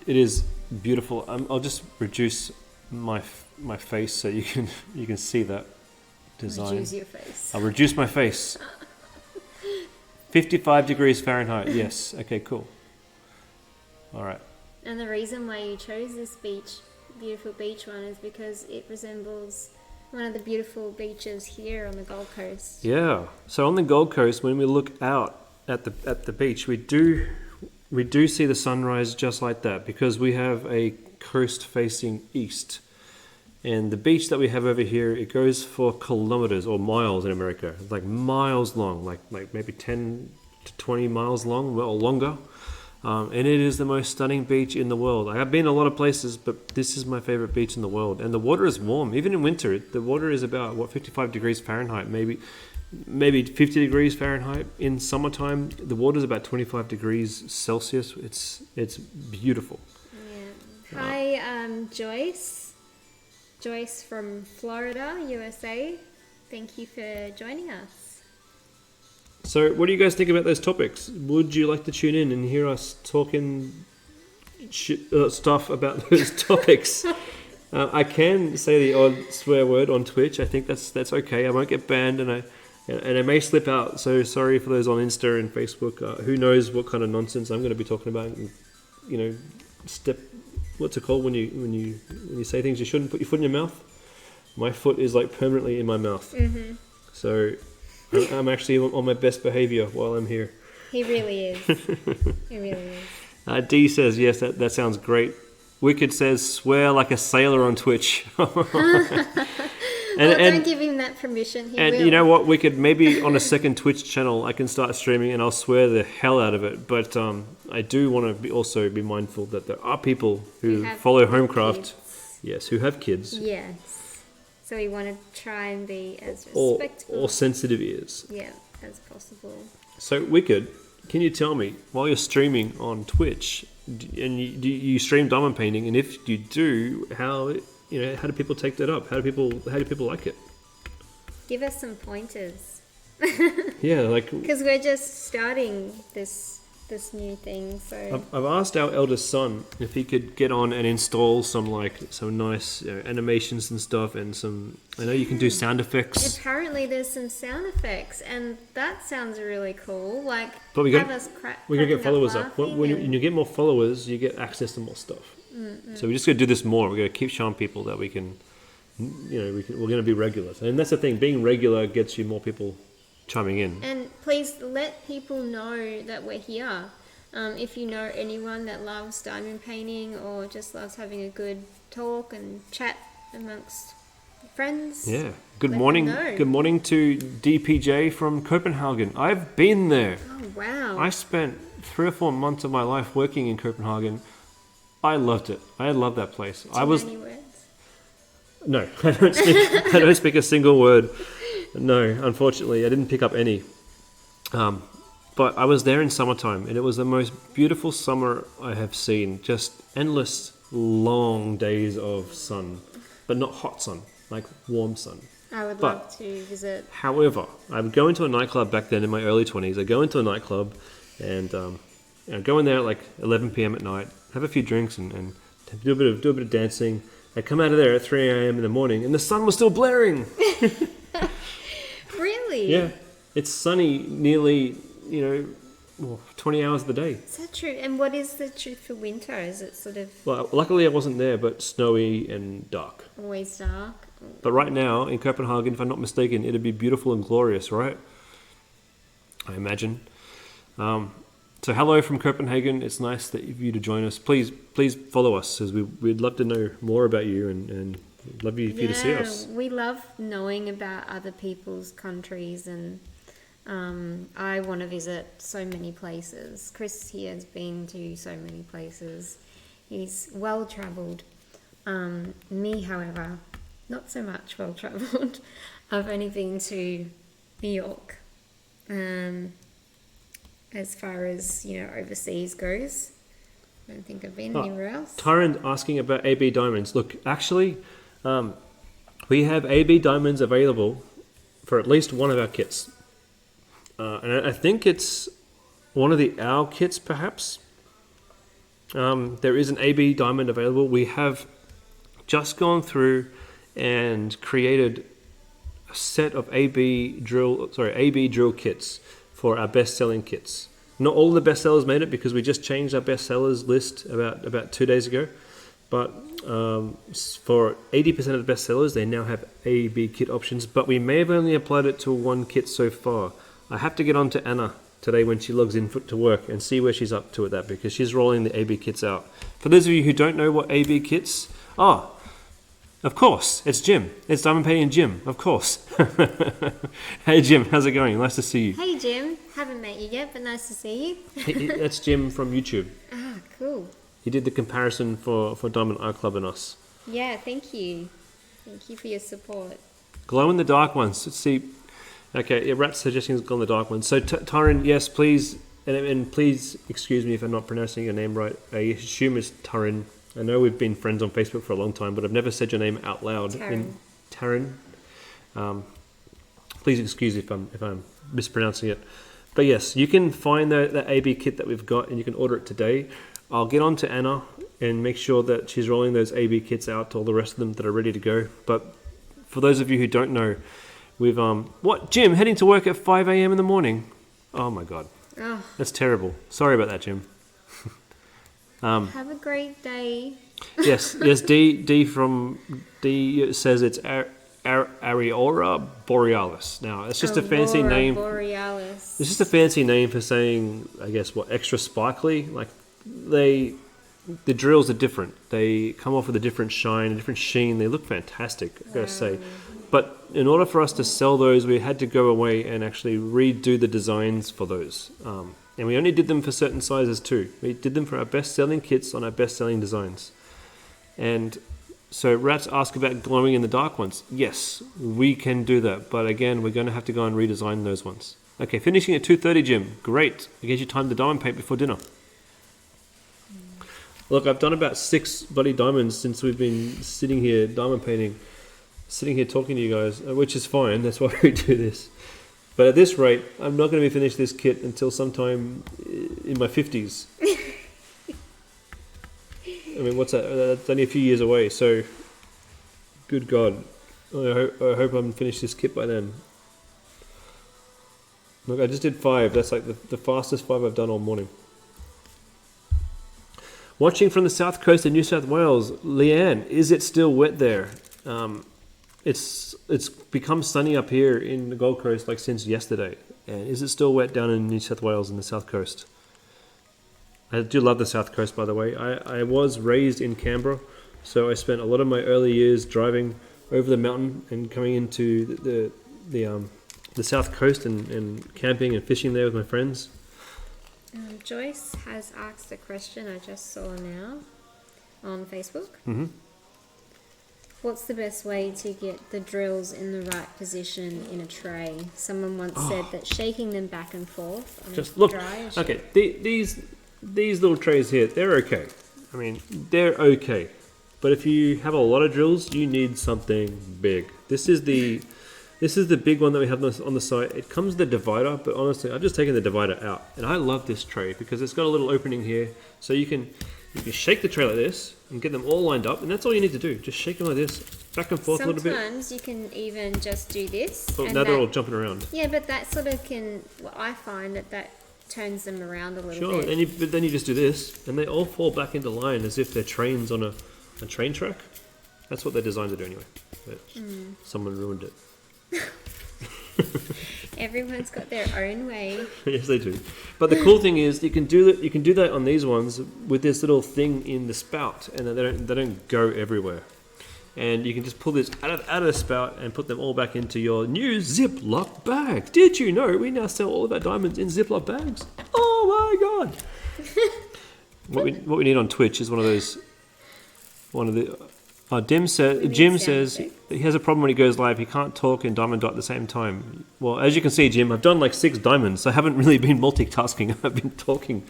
It is beautiful. I'll just reduce my face so you can see that design. Reduce your face. I'll reduce my face. 55 degrees Fahrenheit. Yes. Okay. Cool. All right. And the reason why you chose this beautiful beach one, is because it resembles one of the beautiful beaches here on the Gold Coast. Yeah. So on the Gold Coast, when we look out at the beach, we do see the sunrise just like that, because we have a coast facing east. And the beach that we have over here, it goes for kilometers or miles in America. It's like miles long, like maybe 10 to 20 miles long or longer. And it is the most stunning beach in the world. I have been a lot of places, but this is my favorite beach in the world. And the water is warm. Even in winter, the water is about, 55 degrees Fahrenheit, maybe 50 degrees Fahrenheit. In summertime, the water is about 25 degrees Celsius. It's beautiful. Yeah. Hi, Joyce. Joyce from Florida, USA. Thank you for joining us. So what do you guys think about those topics? Would you like to tune in and hear us talking stuff about those topics? I can say the odd swear word on Twitch. I think that's okay. I won't get banned, and I may slip out. So sorry for those on Insta and Facebook. Who knows what kind of nonsense I'm going to be talking about? And, what's it called when you say things you shouldn't? Put your foot in your mouth. My foot is like permanently in my mouth. Mm-hmm. So I'm actually on my best behavior while I'm here. He really is. He really is. D says, yes, that sounds great. Wicked says, swear like a sailor on Twitch. Don't give him that permission. He will. You know what? We could maybe on a second Twitch channel, I can start streaming and I'll swear the hell out of it. But I do want to also be mindful that there are people who follow Homecraft, kids. Yes, who have kids. Yes. So we want to try and be as respectful. Or sensitive ears. Yeah, as possible. So Wicked, can you tell me, while you're streaming on Twitch, and you stream diamond painting, and if you do, how do people take that up? How do people like it? Give us some pointers. Yeah, like because we're just starting this new thing. So I've asked our eldest son if he could get on and install some nice animations and stuff, and some. I know you can do sound effects. Apparently, there's some sound effects, and that sounds really cool. Like, but we're gonna get followers up. When you get more followers, you get access to more stuff. Mm-mm. So we just got to do this more. We're going to keep showing people that we can. We're going to be regular, and that's the thing. Being regular gets you more people chiming in. And please let people know that we're here. If you know anyone that loves diamond painting or just loves having a good talk and chat amongst friends. Yeah. Good morning. Good morning to DPJ from Copenhagen. I've been there. Oh, wow. I spent 3 or 4 months of my life working in Copenhagen. I loved it. I love that place. Many words? No, I don't speak a single word. No, unfortunately, I didn't pick up any. But I was there in summertime, and it was the most beautiful summer I have seen. Just endless, long days of sun, but not hot sun, like warm sun. I would love to visit. However, I would go into a nightclub back then in my early 20s. I'd go into a nightclub and go in there at like 11 p.m. at night, have a few drinks and do a bit of dancing. I'd come out of there at 3 a.m. in the morning, and the sun was still blaring. Really? Yeah. It's sunny nearly, 20 hours of the day. Is that true? And what is the truth for winter? Is it sort of... Well, luckily I wasn't there, but snowy and dark. Always dark? But right now, in Copenhagen, if I'm not mistaken, it'd be beautiful and glorious, right? I imagine. So hello from Copenhagen. It's nice that you to join us. Please follow us, as we'd love to know more about you and love you for you to see us. We love knowing about other people's countries, and I want to visit so many places. Chris here has been to so many places. He's well travelled. Me, however, not so much well travelled. I've only been to New York. As far as, overseas goes. I don't think I've been anywhere else. Tyron asking about AB diamonds. Look, actually, we have AB diamonds available for at least one of our kits. And I think it's one of our kits, perhaps. There is an AB diamond available. We have just gone through and created a set of AB drill kits for our best-selling kits. Not all the bestsellers made it because we just changed our bestsellers list about 2 days ago. But for 80% of the bestsellers, they now have AB kit options. But we may have only applied it to one kit so far. I have to get on to Anna today when she logs in to work and see where she's up to with that, because she's rolling the AB kits out. For those of you who don't know what AB kits are, of course, it's Jim. It's Diamond Painting Jim, of course. Hey Jim, how's it going? Nice to see you. Hey Jim, haven't met you yet, but nice to see you. That's Jim from YouTube. Ah, cool. He did the comparison for Diamond Art Club and us. Yeah, thank you. Thank you for your support. Glow in the dark ones. Let's see. Okay, Rat's suggesting glow in the dark ones. So Tyron, yes, please, and please excuse me if I'm not pronouncing your name right. I assume it's Tyron. I know we've been friends on Facebook for a long time, but I've never said your name out loud. Taryn. Please excuse if I'm mispronouncing it. But yes, you can find that AB kit that we've got, and you can order it today. I'll get on to Anna and make sure that she's rolling those AB kits out to all the rest of them that are ready to go. But for those of you who don't know, we've Jim, heading to work at 5 a.m. in the morning? Oh my God, that's terrible. Sorry about that, Jim. Have a great day. Yes. D says it's Aurora Borealis. Now it's just a fancy name. Borealis. It's just a fancy name for saying, I guess, extra sparkly. Like the drills are different. They come off with a different shine, a different sheen. They look fantastic, I gotta say. But in order for us to sell those, we had to go away and actually redo the designs for those. And we only did them for certain sizes too. We did them for our best-selling kits on our best-selling designs. And so Rats ask about glowing in the dark ones. Yes, we can do that. But again, we're going to have to go and redesign those ones. Okay, finishing at 2:30, Jim. Great. I guess you time to diamond paint before dinner. Look, I've done about 6 bloody diamonds since we've been sitting here diamond painting, sitting here talking to you guys, which is fine. That's why we do this. But at this rate, I'm not going to be finished this kit until sometime in my 50s. I mean, what's that? That's only a few years away. So, good God, I hope I'm finished this kit by then. Look, I just did 5. That's like the fastest 5 I've done all morning. Watching from the south coast of New South Wales, Leanne, is it still wet there? It's become sunny up here in the Gold Coast like since yesterday. And is it still wet down in New South Wales in the south coast? I do love the south coast, by the way. I was raised in Canberra, so I spent a lot of my early years driving over the mountain and coming into the south coast and camping and fishing there with my friends. Joyce has asked a question I just saw now on Facebook. Mm-hmm. What's the best way to get the drills in the right position in a tray? Someone once said that shaking them back and forth on Just look. dry Okay, these little trays here, they're okay. I mean, they're okay. But if you have a lot of drills, you need something big. This is the big one that we have on the site. It comes with the divider, but honestly, I've just taken the divider out. And I love this tray because it's got a little opening here, so you can shake the tray like this and get them all lined up, and that's all you need to do. Just shake them like this, back and forth a little bit. Sometimes you can even just do this. Oh, now they're all jumping around. Yeah, but that sort of I find that turns them around a little sure, bit. But then you just do this, and they all fall back into line as if they're trains on a train track. That's what they're designed to do anyway. But someone ruined it. Everyone's got their own way. Yes, they do. But the cool thing is, you can do that. You can do that on these ones with this little thing in the spout, and they don't go everywhere. And you can just pull this out of the spout and put them all back into your new Ziploc bag. Did you know we now sell all of our diamonds in Ziploc bags? Oh my god! what we need on Twitch is one of the. Jim says he has a problem when he goes live. He can't talk and diamond dot at the same time. Well, as you can see, Jim, I've done like 6 diamonds, so I haven't really been multitasking. I've been talking.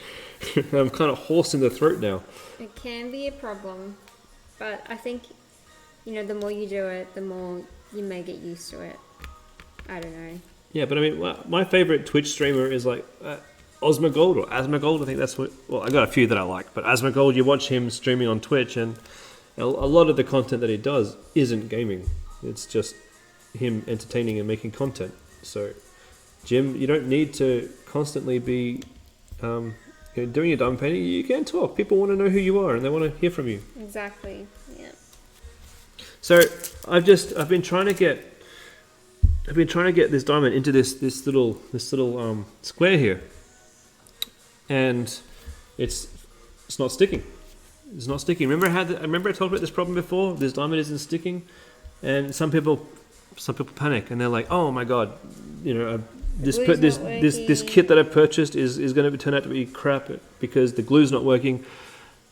I'm kind of hoarse in the throat now. It can be a problem, but I think, the more you do it, the more you may get used to it. I don't know. Yeah, but I mean, my favorite Twitch streamer is like Osmogold or Asmogold. I think that's what. Well, I got a few that I like, but Asmogold, you watch him streaming on Twitch, and a lot of the content that he does isn't gaming. It's just him entertaining and making content. So, Jim, you don't need to constantly be doing your diamond painting. You can talk. People want to know who you are and they want to hear from you. Exactly. Yeah. So I've been trying to get this diamond into this little square here, and it's not sticking. It's not sticking. Remember I talked about this problem before. This diamond isn't sticking, and some people panic and they're like, "Oh my god, this kit that I purchased is going to turn out to be crap because the glue's not working."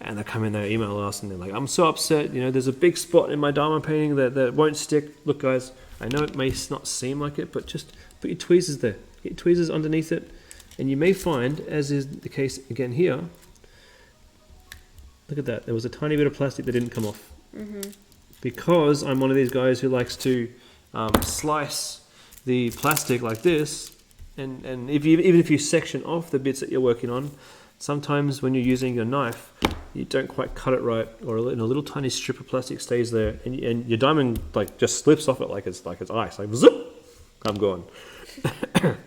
And they come in, they email us, and they're like, "I'm so upset. There's a big spot in my diamond painting that won't stick. Look, guys, I know it may not seem like it, but just put your tweezers there. Get your tweezers underneath it, and you may find, as is the case again here." Look at that. There was a tiny bit of plastic that didn't come off. Mm-hmm. Because I'm one of these guys who likes to slice the plastic like this, and even if you section off the bits that you're working on, sometimes when you're using your knife, you don't quite cut it right, or a little tiny strip of plastic stays there, and your diamond just slips off it like it's ice. Like zoop, I'm gone. And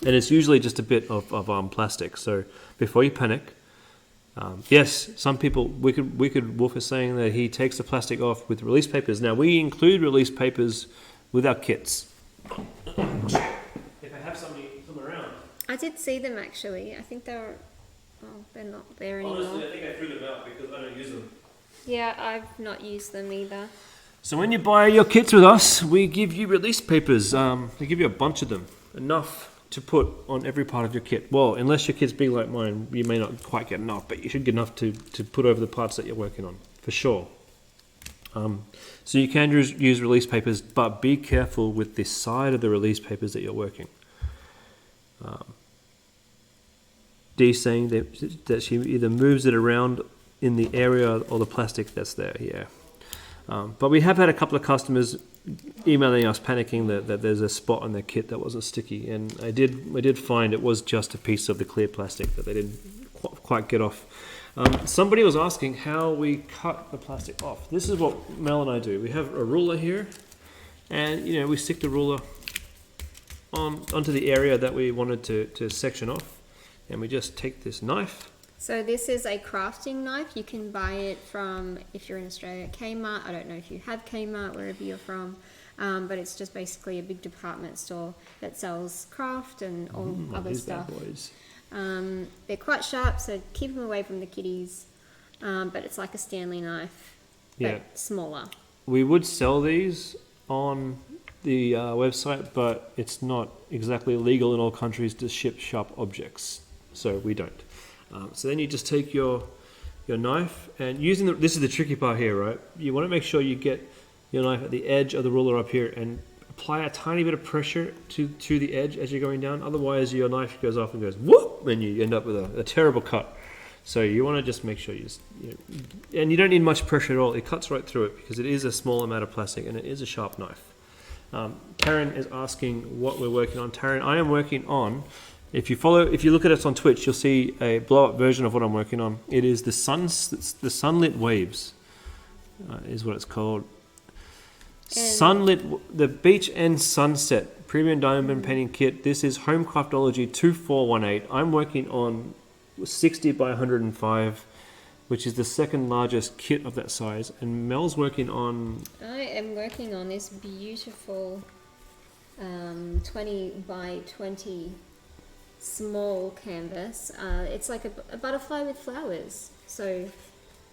it's usually just a bit of plastic. So before you panic. Yes, some people, Wicked Wolf is saying that he takes the plastic off with release papers. Now, we include release papers with our kits. If I have some around. I did see them actually. I think they're not there anymore. Honestly, I think I threw them out because I don't use them. Yeah, I've not used them either. So when you buy your kits with us, we give you release papers. We give you a bunch of them, enough to put on every part of your kit. Well, unless your kit's big like mine, you may not quite get enough, but you should get enough to put over the parts that you're working on, for sure. So you can use release papers, but be careful with the side of the release papers that you're working. Dee's saying that she either moves it around in the area or the plastic that's there, yeah. But we have had a couple of customers emailing us panicking that there's a spot on their kit that wasn't sticky, and I did find it was just a piece of the clear plastic that they didn't quite get off. Somebody was asking how we cut the plastic off. This is what Mel and I do. We have a ruler here, and we stick the ruler onto the area that we wanted to section off, and we just take this knife. So this is a crafting knife. You can buy it from, if you're in Australia, Kmart. I don't know if you have Kmart wherever you're from, but it's just basically a big department store that sells craft and all other stuff. They're quite sharp, so keep them away from the kiddies. But it's like a Stanley knife, but smaller. We would sell these on the website, but it's not exactly legal in all countries to ship sharp objects, so we don't. So then you just take your knife, and this is the tricky part here, right? You want to make sure you get your knife at the edge of the ruler up here and apply a tiny bit of pressure to the edge as you're going down. Otherwise, your knife goes off and goes whoop, and you end up with a terrible cut. So you want to just make sure and you don't need much pressure at all. It cuts right through it because it is a small amount of plastic and it is a sharp knife. Taryn is asking what we're working on. Taryn, I am working on. If you look at us on Twitch, you'll see a blow-up version of what I'm working on. It is the sunlit waves, is what it's called. The Beach and Sunset Premium Diamond Painting Kit. This is Homecraftology 2418. I'm working on 60 by 105, which is the second largest kit of that size. And Mel's working on. I am working on this beautiful 20 by 20 small canvas. It's like a butterfly with flowers. So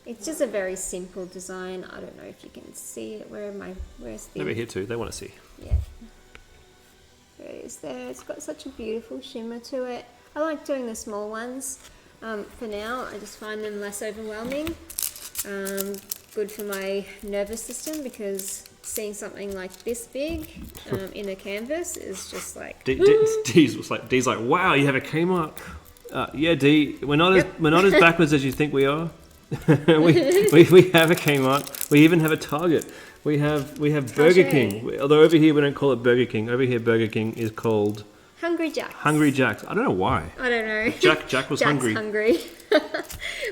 it's just a very simple design. I don't know if you can see it. Where's the... Over here too. They want to see. Yeah. There it is there. It's got such a beautiful shimmer to it. I like doing the small ones. For now, I just find them less overwhelming. Good for my nervous system because seeing something like this big in a canvas is just like... D's like, wow, you have a Kmart. Yeah, D, we're not as backwards as you think we are. we have a Kmart. We even have a Target. We have Burger King. Although over here we don't call it Burger King. Over here Burger King is called Hungry Jack's. Hungry Jack's. I don't know why. I don't know. Jack was Jack's hungry.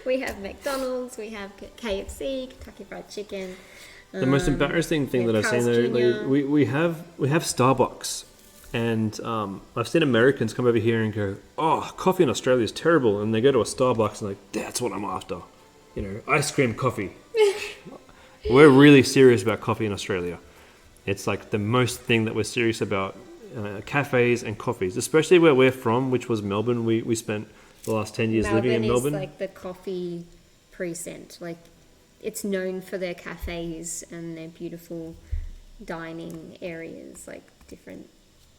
We have McDonald's. We have KFC, Kentucky Fried Chicken. The most embarrassing thing that I've seen though, we have Starbucks, and I've seen Americans come over here and go, "Oh, coffee in Australia is terrible," and they go to a Starbucks and like, "That's what I'm after," ice cream coffee. We're really serious about coffee in Australia. It's like the most thing that we're serious about. Cafes and coffees, especially where we're from, which was Melbourne. We spent the last 10 years living in Melbourne. Melbourne is like the coffee precinct. Like, it's known for their cafes and their beautiful dining areas, like different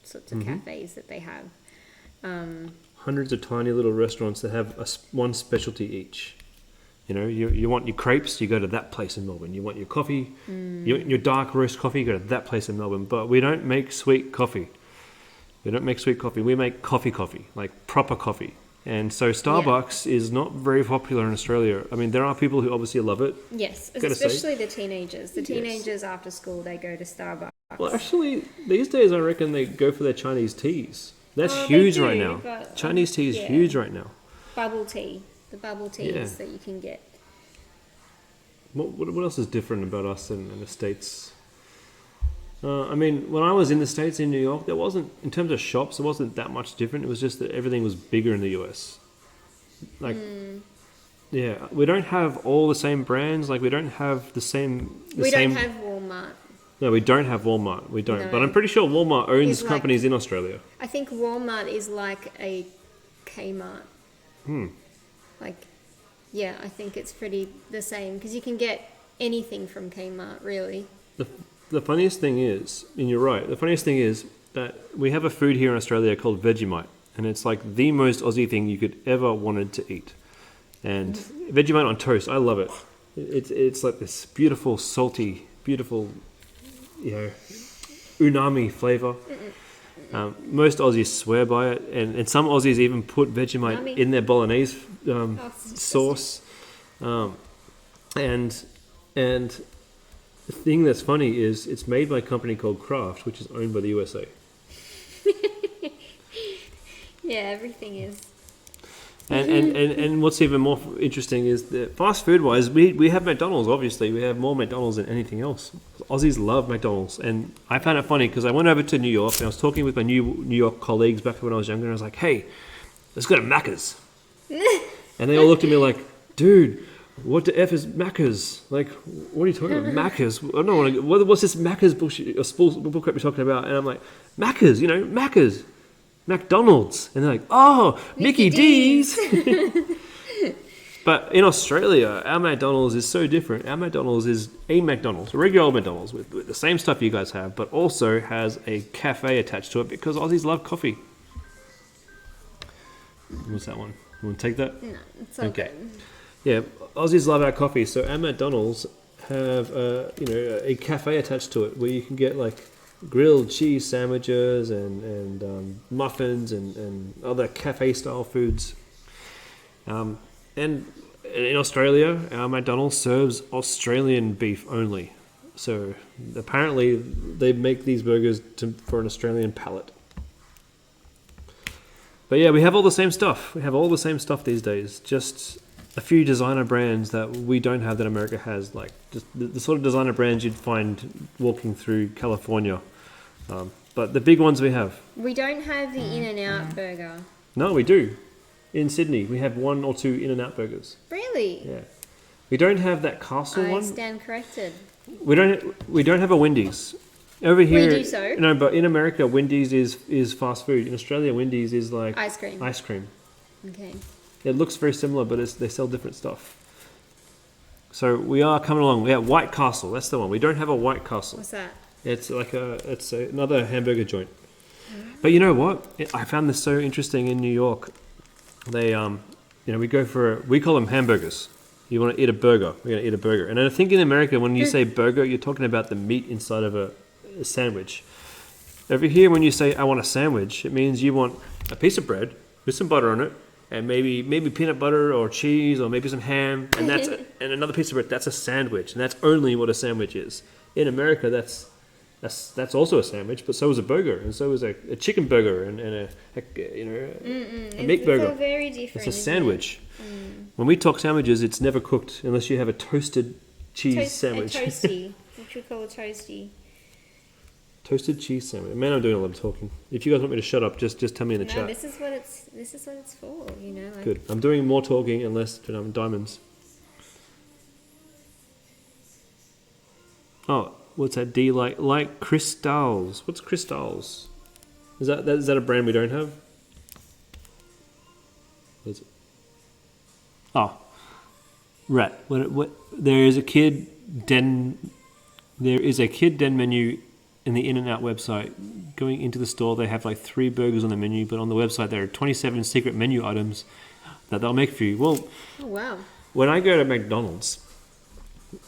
sorts of cafes that they have. Hundreds of tiny little restaurants that have one specialty each. You want your crepes, you go to that place in Melbourne. You want your coffee, your dark roast coffee, you go to that place in Melbourne. But we don't make sweet coffee. We don't make sweet coffee. We make coffee, like proper coffee. And so Starbucks is not very popular in Australia. I mean, there are people who obviously love it. Yes, especially the teenagers. The teenagers after school, they go to Starbucks. Well, actually, these days I reckon they go for their Chinese teas. That's huge right now. Chinese tea is huge right now. Bubble tea. The bubble teas that you can get. What else is different about us in the States? I mean, when I was in the States, in New York, there wasn't, in terms of shops, it wasn't that much different. It was just that everything was bigger in the US. Like, yeah, we don't have all the same brands. Like, we don't have the same... We don't have Walmart. No, we don't have Walmart. We don't. No. But I'm pretty sure Walmart owns companies in Australia. I think Walmart is like a Kmart. Like, yeah, I think it's pretty the same because you can get anything from Kmart, really. The funniest thing is, and you're right, the funniest thing is that we have a food here in Australia called Vegemite, and it's like the most Aussie thing you could ever wanted to eat. And Vegemite on toast, I love it. It's like this beautiful, salty, beautiful, umami flavor. Most Aussies swear by it, and some Aussies even put Vegemite in their bolognese sauce. And the thing that's funny is it's made by a company called Kraft, which is owned by the USA. Yeah, everything is. And what's even more interesting is that fast food wise, we have McDonald's. Obviously, we have more McDonald's than anything else. Aussies love McDonald's, and I found it funny because I went over to New York and I was talking with my New York colleagues back when I was younger, and I was like, "Hey, let's go to Macca's," and they all looked at me like, "Dude, what the F is Macca's? Like, what are you talking about, Macca's? I don't know what's this Macca's bullshit bullcrap you're talking about?" And I'm like, "Macca's, Macca's." McDonald's, and they're like, "Oh, Mickey D's." But in Australia, our McDonald's is so different. Our McDonald's is a McDonald's, a regular old McDonald's with the same stuff you guys have, but also has a cafe attached to it because Aussies love coffee. What's that one? You want to take that? No, it's okay. Yeah, Aussies love our coffee, so our McDonald's have a cafe attached to it where you can get like grilled cheese sandwiches and muffins and other cafe-style foods. And in Australia, our McDonald's serves Australian beef only. So apparently they make these burgers for an Australian palate. But yeah, we have all the same stuff. We have all the same stuff these days. Just a few designer brands that we don't have that America has, like just the sort of designer brands you'd find walking through California. But the big ones we have. We don't have the In-N-Out burger. No, we do. In Sydney, we have 1 or 2 In-N-Out burgers. Really? Yeah. We don't have that castle one. I stand corrected. We don't have a Wendy's. Over here, do so. no, but in America, Wendy's is fast food. In Australia, Wendy's is like Ice cream. ice cream. Okay. It looks very similar, but they sell different stuff. So we are coming along. We have White Castle. That's the one. We don't have a White Castle. What's that? It's another hamburger joint. But you know what? I found this so interesting in New York. They we call them hamburgers. You want to eat a burger? We're going to eat a burger. And I think in America, when you say burger, you're talking about the meat inside of a sandwich. Over here, when you say I want a sandwich, it means you want a piece of bread with some butter on it, and maybe peanut butter or cheese or maybe some ham, and and another piece of bread. That's a sandwich, and that's only what a sandwich is. In America, that's also a sandwich, but so is a burger, and so is a chicken burger, and a meat burger. It's very different. It's a sandwich. When we talk sandwiches, it's never cooked unless you have a toasted cheese sandwich. A toasty. What you call a toasty? Toasted cheese sandwich. Man, I'm doing a lot of talking. If you guys want me to shut up, just tell me in the chat. This is what it's for. You know. Like, Good. I'm doing more talking and less diamonds. Oh, what's that? D like crystals. What's crystals? Is that a brand we don't have? What is it? Oh, right. What? There is a kid den menu in the In-N-Out website. Going into the store, they have like 3 burgers on the menu, but on the website there are 27 secret menu items that they'll make for you. Well, oh wow. When I go to McDonald's,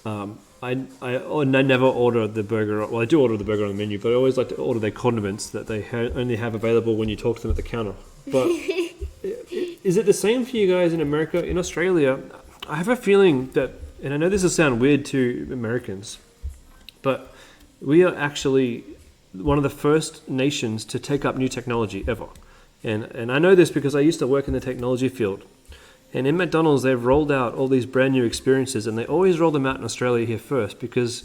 I never order the burger. Well, I do order the burger on the menu, but I always like to order their condiments that they only have available when you talk to them at the counter. But is it the same for you guys in America? In Australia, I have a feeling that, and I know this will sound weird to Americans, but we are actually one of the first nations to take up new technology ever. And I know this because I used to work in the technology field. And in McDonald's, they've rolled out all these brand new experiences, and they always roll them out in Australia here first, because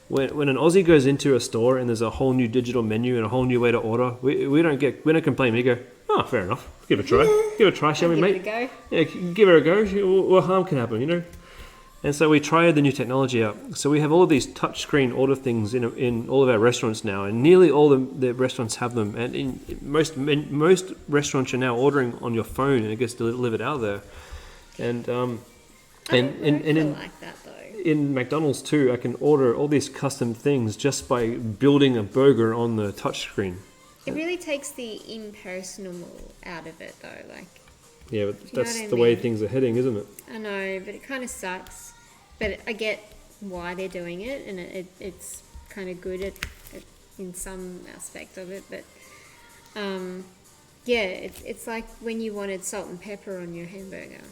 when an Aussie goes into a store and there's a whole new digital menu and a whole new way to order, we don't complain. We go, oh, fair enough, give it a try. Give it a try, shall we, mate? Give it a go. Yeah, give it a go. What harm can happen, you know? And so we try the new technology out. So we have all of these touchscreen order things in all of our restaurants now, and nearly all the restaurants have them. And in most restaurants, you're now ordering on your phone, and it gets delivered out there. And I feel like that though. In McDonald's too, I can order all these custom things just by building a burger on the touchscreen. It really takes the impersonal out of it though, like. Yeah, but that's the way things are heading, isn't it? I know, but it kind of sucks. But I get why they're doing it, and it's kind of good in some aspect of it. But it's like when you wanted salt and pepper on your hamburger.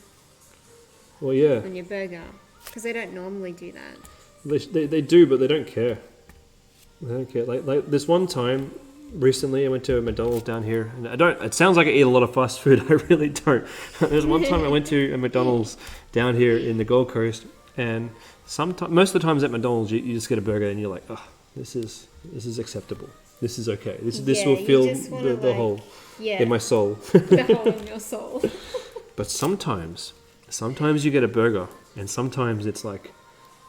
Well, yeah. On your burger, because they don't normally do that. They do, but they don't care. They don't care. Like this one time recently, I went to a McDonald's down here, and I don't. It sounds like I eat a lot of fast food. I really don't. There's one time I went to a McDonald's down here in the Gold Coast, and most of the times at McDonald's, you just get a burger, and you're like, oh, this is acceptable. This is okay. This will fill the hole in my soul. The hole in your soul. But sometimes you get a burger, and sometimes it's like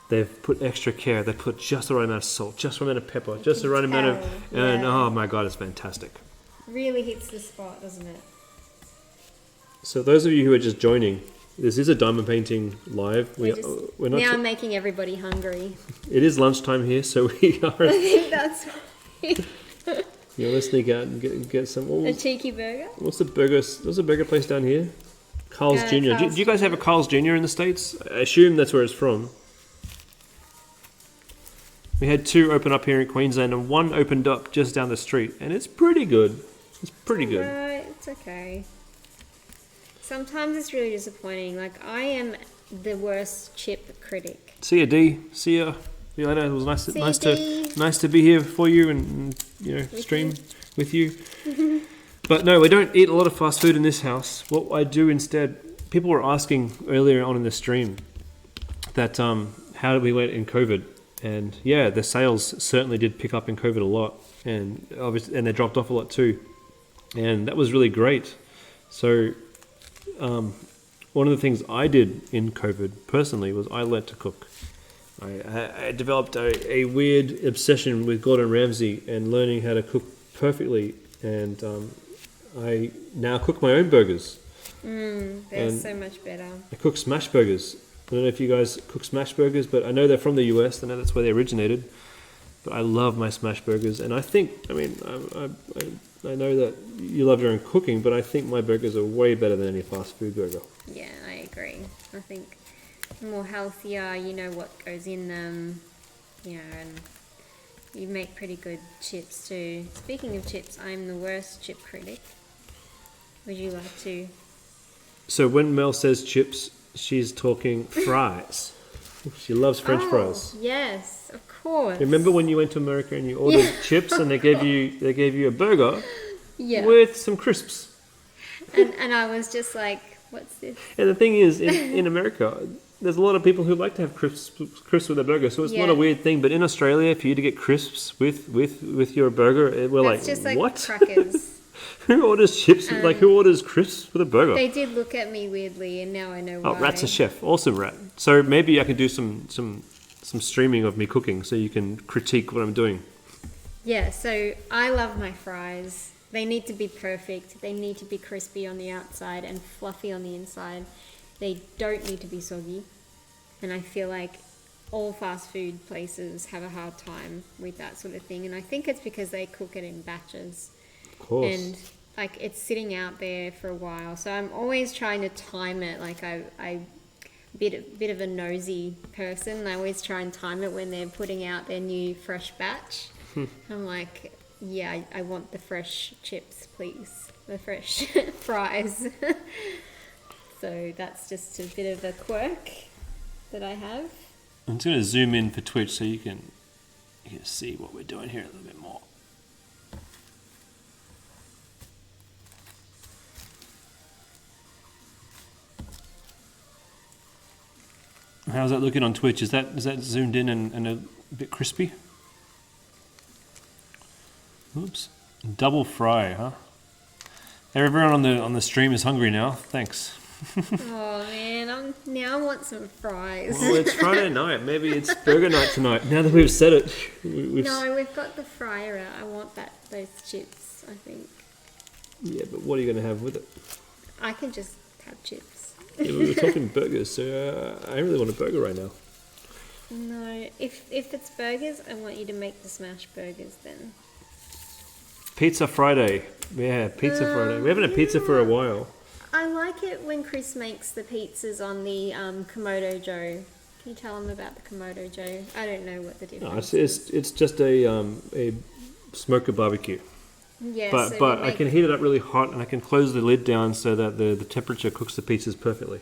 they've put extra care. They put just the right amount of salt, just the right amount of pepper, just the right amount of... And oh my God, it's fantastic. Really hits the spot, doesn't it? So those of you who are just joining, this is a diamond painting live. We're not now making everybody hungry. It is lunchtime here, so we are... I think that's right. You know, let's sneak out and get some... A cheeky burger? What's the burger place down here? Carl's Jr. Do you guys have a Carl's Jr. in the States? I assume that's where it's from. We had 2 open up here in Queensland, and 1 opened up just down the street, and it's pretty good. It's pretty good. Right, it's okay. Sometimes it's really disappointing. Like, I am the worst chip critic. See ya, D. See ya. See you later. It was nice to be here for you and stream with you. But no, we don't eat a lot of fast food in this house. What I do instead, people were asking earlier on in the stream that how did we went in COVID? And yeah, the sales certainly did pick up in COVID a lot, and obviously, and they dropped off a lot too. And that was really great. So one of the things I did in COVID personally was I learnt to cook. I developed a weird obsession with Gordon Ramsay and learning how to cook perfectly, and I now cook my own burgers. They're And so much better. I cook smash burgers. I don't know if you guys cook smash burgers, but I know they're from the US. I know that's where they originated. But I love my smash burgers, and I think, I mean, I know that you love your own cooking, but I think my burgers are way better than any fast food burger. Yeah, I agree. I think more healthier, you know what goes in them, you know, and you make pretty good chips too. Speaking of chips, I'm the worst chip critic. Would you like to? So when Mel says chips, she's talking fries. She loves French fries. Yes, of course. Remember when you went to America and you ordered chips and they gave you a burger Yeah. with some crisps? And I was just like, what's this? And the thing is, in America, there's a lot of people who like to have crisps with their burger, so it's not Yeah. a weird thing. But in Australia, for you to get crisps with your burger, we're That's like, just like what? crackers. Who orders chips? Who orders crisps with a burger? They did look at me weirdly, and now I know why. Oh, Rat's a chef. Awesome, Rat. So maybe I can do some streaming of me cooking, so you can critique what I'm doing. Yeah, so I love my fries. They need to be perfect. They need to be crispy on the outside and fluffy on the inside. They don't need to be soggy. And I feel like all fast food places have a hard time with that sort of thing. And I think it's because they cook it in batches. Of course. And like it's sitting out there for a while. So I'm always trying to time it. Like I bit of a nosy person. I always try and time it when they're putting out their new fresh batch. I'm like, yeah, I want the fresh chips, please. The fresh fries. So that's just a bit of a quirk that I have. I'm just going to zoom in for Twitch so you can see what we're doing here a little bit more. How's that looking on Twitch? Is that zoomed in and a bit crispy? Oops. Double fry, huh? Everyone on the stream is hungry now. Thanks. Oh man, I want some fries. Well, it's Friday night. Maybe it's burger night tonight. Now that we've said it, No, we've got the fryer out. I want those chips, I think. Yeah, but what are you going to have with it? I can just have chips. Yeah, we were talking burgers, so I really want a burger right now. No, if it's burgers, I want you to make the smash burgers then. Pizza Friday. Yeah, Pizza Friday. We haven't had pizza for a while. I like it when Chris makes the pizzas on the Komodo Joe. Can you tell him about the Komodo Joe? I don't know what the difference No, is. it's just a smoker barbecue. Yeah, But so but we I can make- heat it up really hot and I can close the lid down so that the temperature cooks the pizzas perfectly.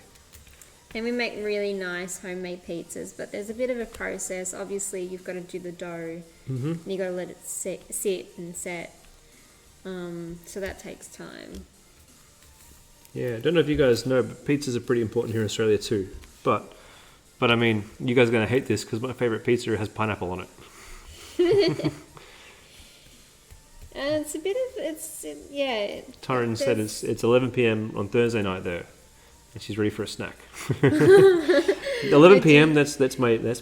And we make really nice homemade pizzas, but there's a bit of a process. Obviously, you've got to do the dough. Mm-hmm. And you've got to let it sit and set. So that takes time. Yeah, I don't know if you guys know, but pizzas are pretty important here in Australia too. But I mean, you guys are going to hate this because my favourite pizza has pineapple on it. And it's a bit of, yeah. Taryn said there's- it's 11 p.m. on Thursday night there, and she's ready for a snack. 11 p.m. That's my That's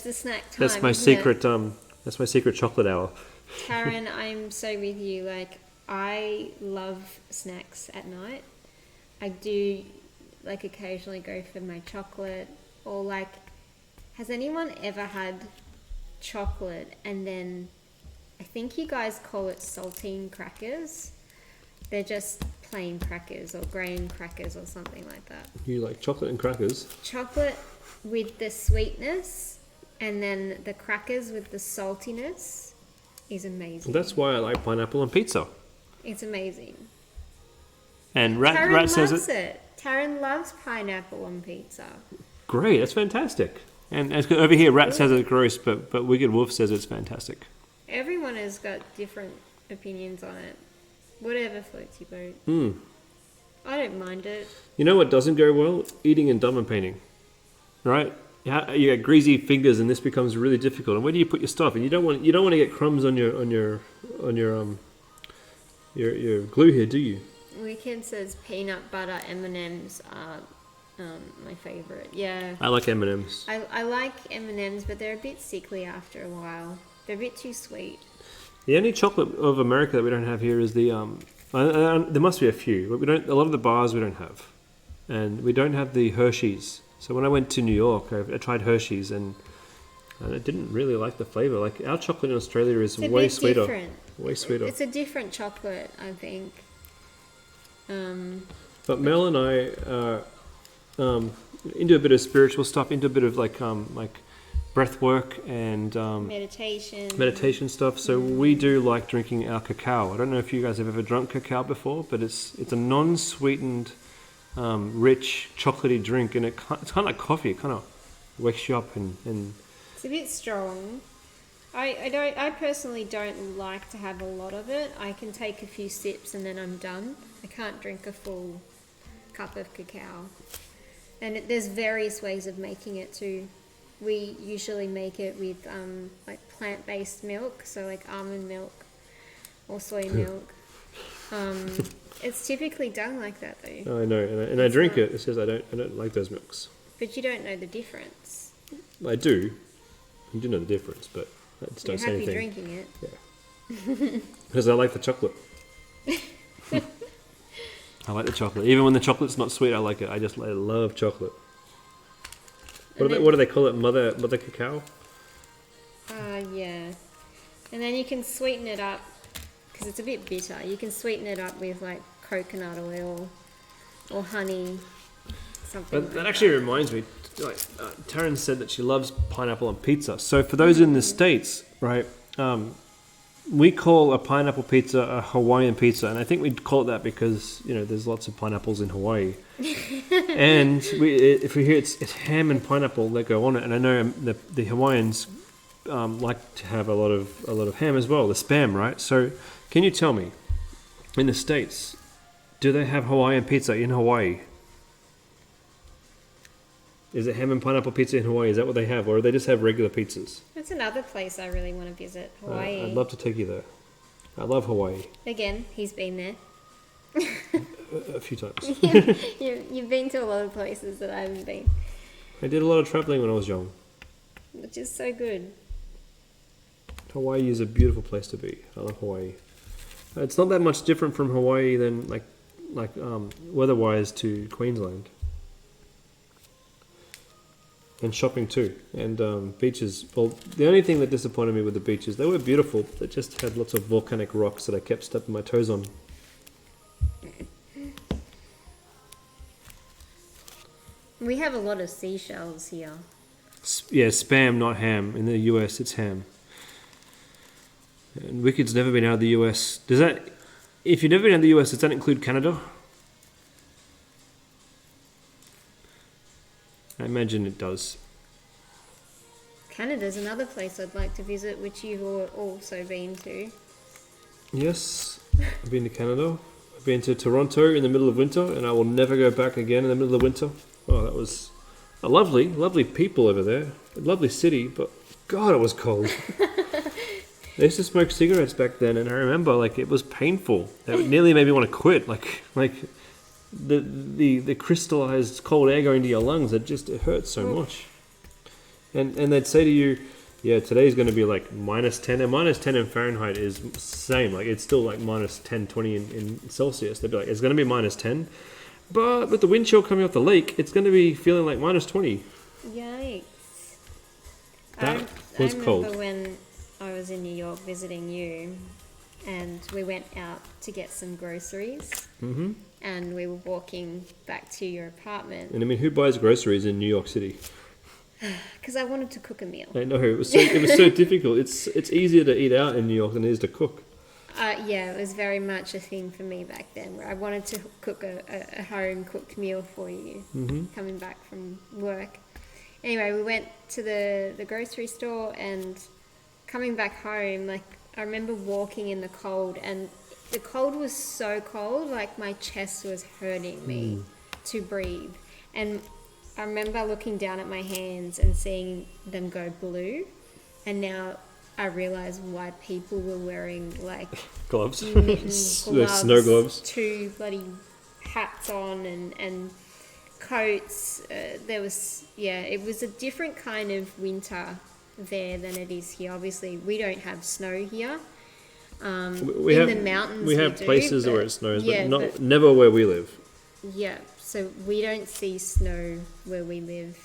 the snack time. that's my isn't it? secret that's my secret chocolate hour. Taryn, I'm so with you. Like, I love snacks at night. I do, like, occasionally go for my chocolate. Or, like, has anyone ever had chocolate and then, I think you guys call it saltine crackers? They're just plain crackers or graham crackers or something like that. You like chocolate and crackers? Chocolate with the sweetness and then the crackers with the saltiness is amazing. Well, that's why I like pineapple on pizza. It's amazing. And Taryn Rat says loves it. it. Taryn loves pineapple on pizza. Great, that's fantastic. And over here, Rat says it's gross, but Wicked Wolf says it's fantastic. Everyone has got different opinions on it. Whatever floats your boat. Mm. I don't mind it. You know what doesn't go well? Eating and diamond painting. Right? You got greasy fingers, and this becomes really difficult. And where do you put your stuff? And you don't want to get crumbs on your glue here, do you? Weekend says peanut butter M&Ms are my favorite. Yeah. I like M&Ms. I like M&Ms, but they're a bit sickly after a while. They're a bit too sweet. The only chocolate of America that we don't have here is the there must be a few, but we don't. A lot of the bars we don't have, and we don't have the Hershey's. So when I went to New York, I tried Hershey's, and I didn't really like the flavor. Like our chocolate in Australia is It's a way bit sweeter, different. way sweeter. It's a different chocolate, I think. But Mel and I are into a bit of spiritual stuff, into a bit of like breath work and meditation stuff. So we do like drinking our cacao. I don't know if you guys have ever drunk cacao before, but it's a non-sweetened, rich, chocolatey drink, and it's kind of like coffee. It kind of wakes you up and It's a bit strong. I personally don't like to have a lot of it. I can take a few sips and then I'm done. I can't drink a full cup of cacao. And there's various ways of making it too. We usually make it with like plant-based milk, so like almond milk or soy milk. It's typically done like that though. Oh, I know, and I drink it. It says I don't like those milks. But you don't know the difference. I do. You do know the difference, but I just You're don't say happy anything. drinking it. Yeah. Because I like the chocolate. I like the chocolate. Even when the chocolate's not sweet, I like it. I love chocolate. What do they call it? Mother cacao? Yeah. And then you can sweeten it up, because it's a bit bitter. You can sweeten it up with like coconut oil or honey, something But like that actually reminds me, like, Taryn said that she loves pineapple on pizza. So for those in the States, right, we call a pineapple pizza a Hawaiian pizza, and I think we call it that because there's lots of pineapples in Hawaii. And if we hear it's ham and pineapple that go on it, and I know the Hawaiians like to have a lot of ham as well, the spam, right? So can you tell me, in the States, do they have Hawaiian pizza in Hawaii? Is it ham and pineapple pizza in Hawaii? Is that what they have, or do they just have regular pizzas? That's another place I really want to visit, Hawaii. I'd love to take you there. I love Hawaii. Again, he's been there. A few times. You've been to a lot of places that I haven't been, I did a lot of traveling when I was young. which is so good. Hawaii is a beautiful place to be. I love Hawaii. It's not that much different from Hawaii than like weather-wise to Queensland. And shopping too, and beaches. Well, the only thing that disappointed me with the beaches, they were beautiful, they just had lots of volcanic rocks that I kept stepping my toes on. We have a lot of seashells here. Yeah, spam, not ham. In the US, it's ham. And Wicked's never been out of the US. Does that? If you've never been out of the US, does that include Canada? I imagine it does. Canada's another place I'd like to visit, which you've also been to. Yes, I've been to Canada. I've been to Toronto in the middle of winter, and I will never go back again in the middle of winter. Oh, that was a lovely people over there. A lovely city, but God, it was cold. They used to smoke cigarettes back then, and I remember it was painful. It nearly made me want to quit. Like the crystallized cold air going into your lungs. It hurts so much. And they'd say to you, yeah, today's going to be like -10, and -10 in Fahrenheit is same. Like it's still like -10, 20 in Celsius. They'd be like, it's going to be -10, but with the wind chill coming off the lake, it's going to be feeling like -20. Yikes! That I was cold. remember when I was in New York visiting you, and we went out to get some groceries, and we were walking back to your apartment. And I mean, who buys groceries in New York City? Because I wanted to cook a meal. I know it was so difficult. It's easier to eat out in New York than it is to cook. Yeah, it was very much a thing for me back then, where I wanted to cook a home cooked meal for you coming back from work. Anyway, we went to the grocery store, and coming back home, I remember walking in the cold, and the cold was so cold, my chest was hurting me to breathe. And I remember looking down at my hands and seeing them go blue, and now I realize why people were wearing gloves, mittens, gloves, snow gloves, 2 bloody hats on, and coats. It was a different kind of winter there than it is here. Obviously, we don't have snow here. We in have, the mountains, we have do, places but- where it snows, yeah, but never where we live. Yeah, so we don't see snow where we live.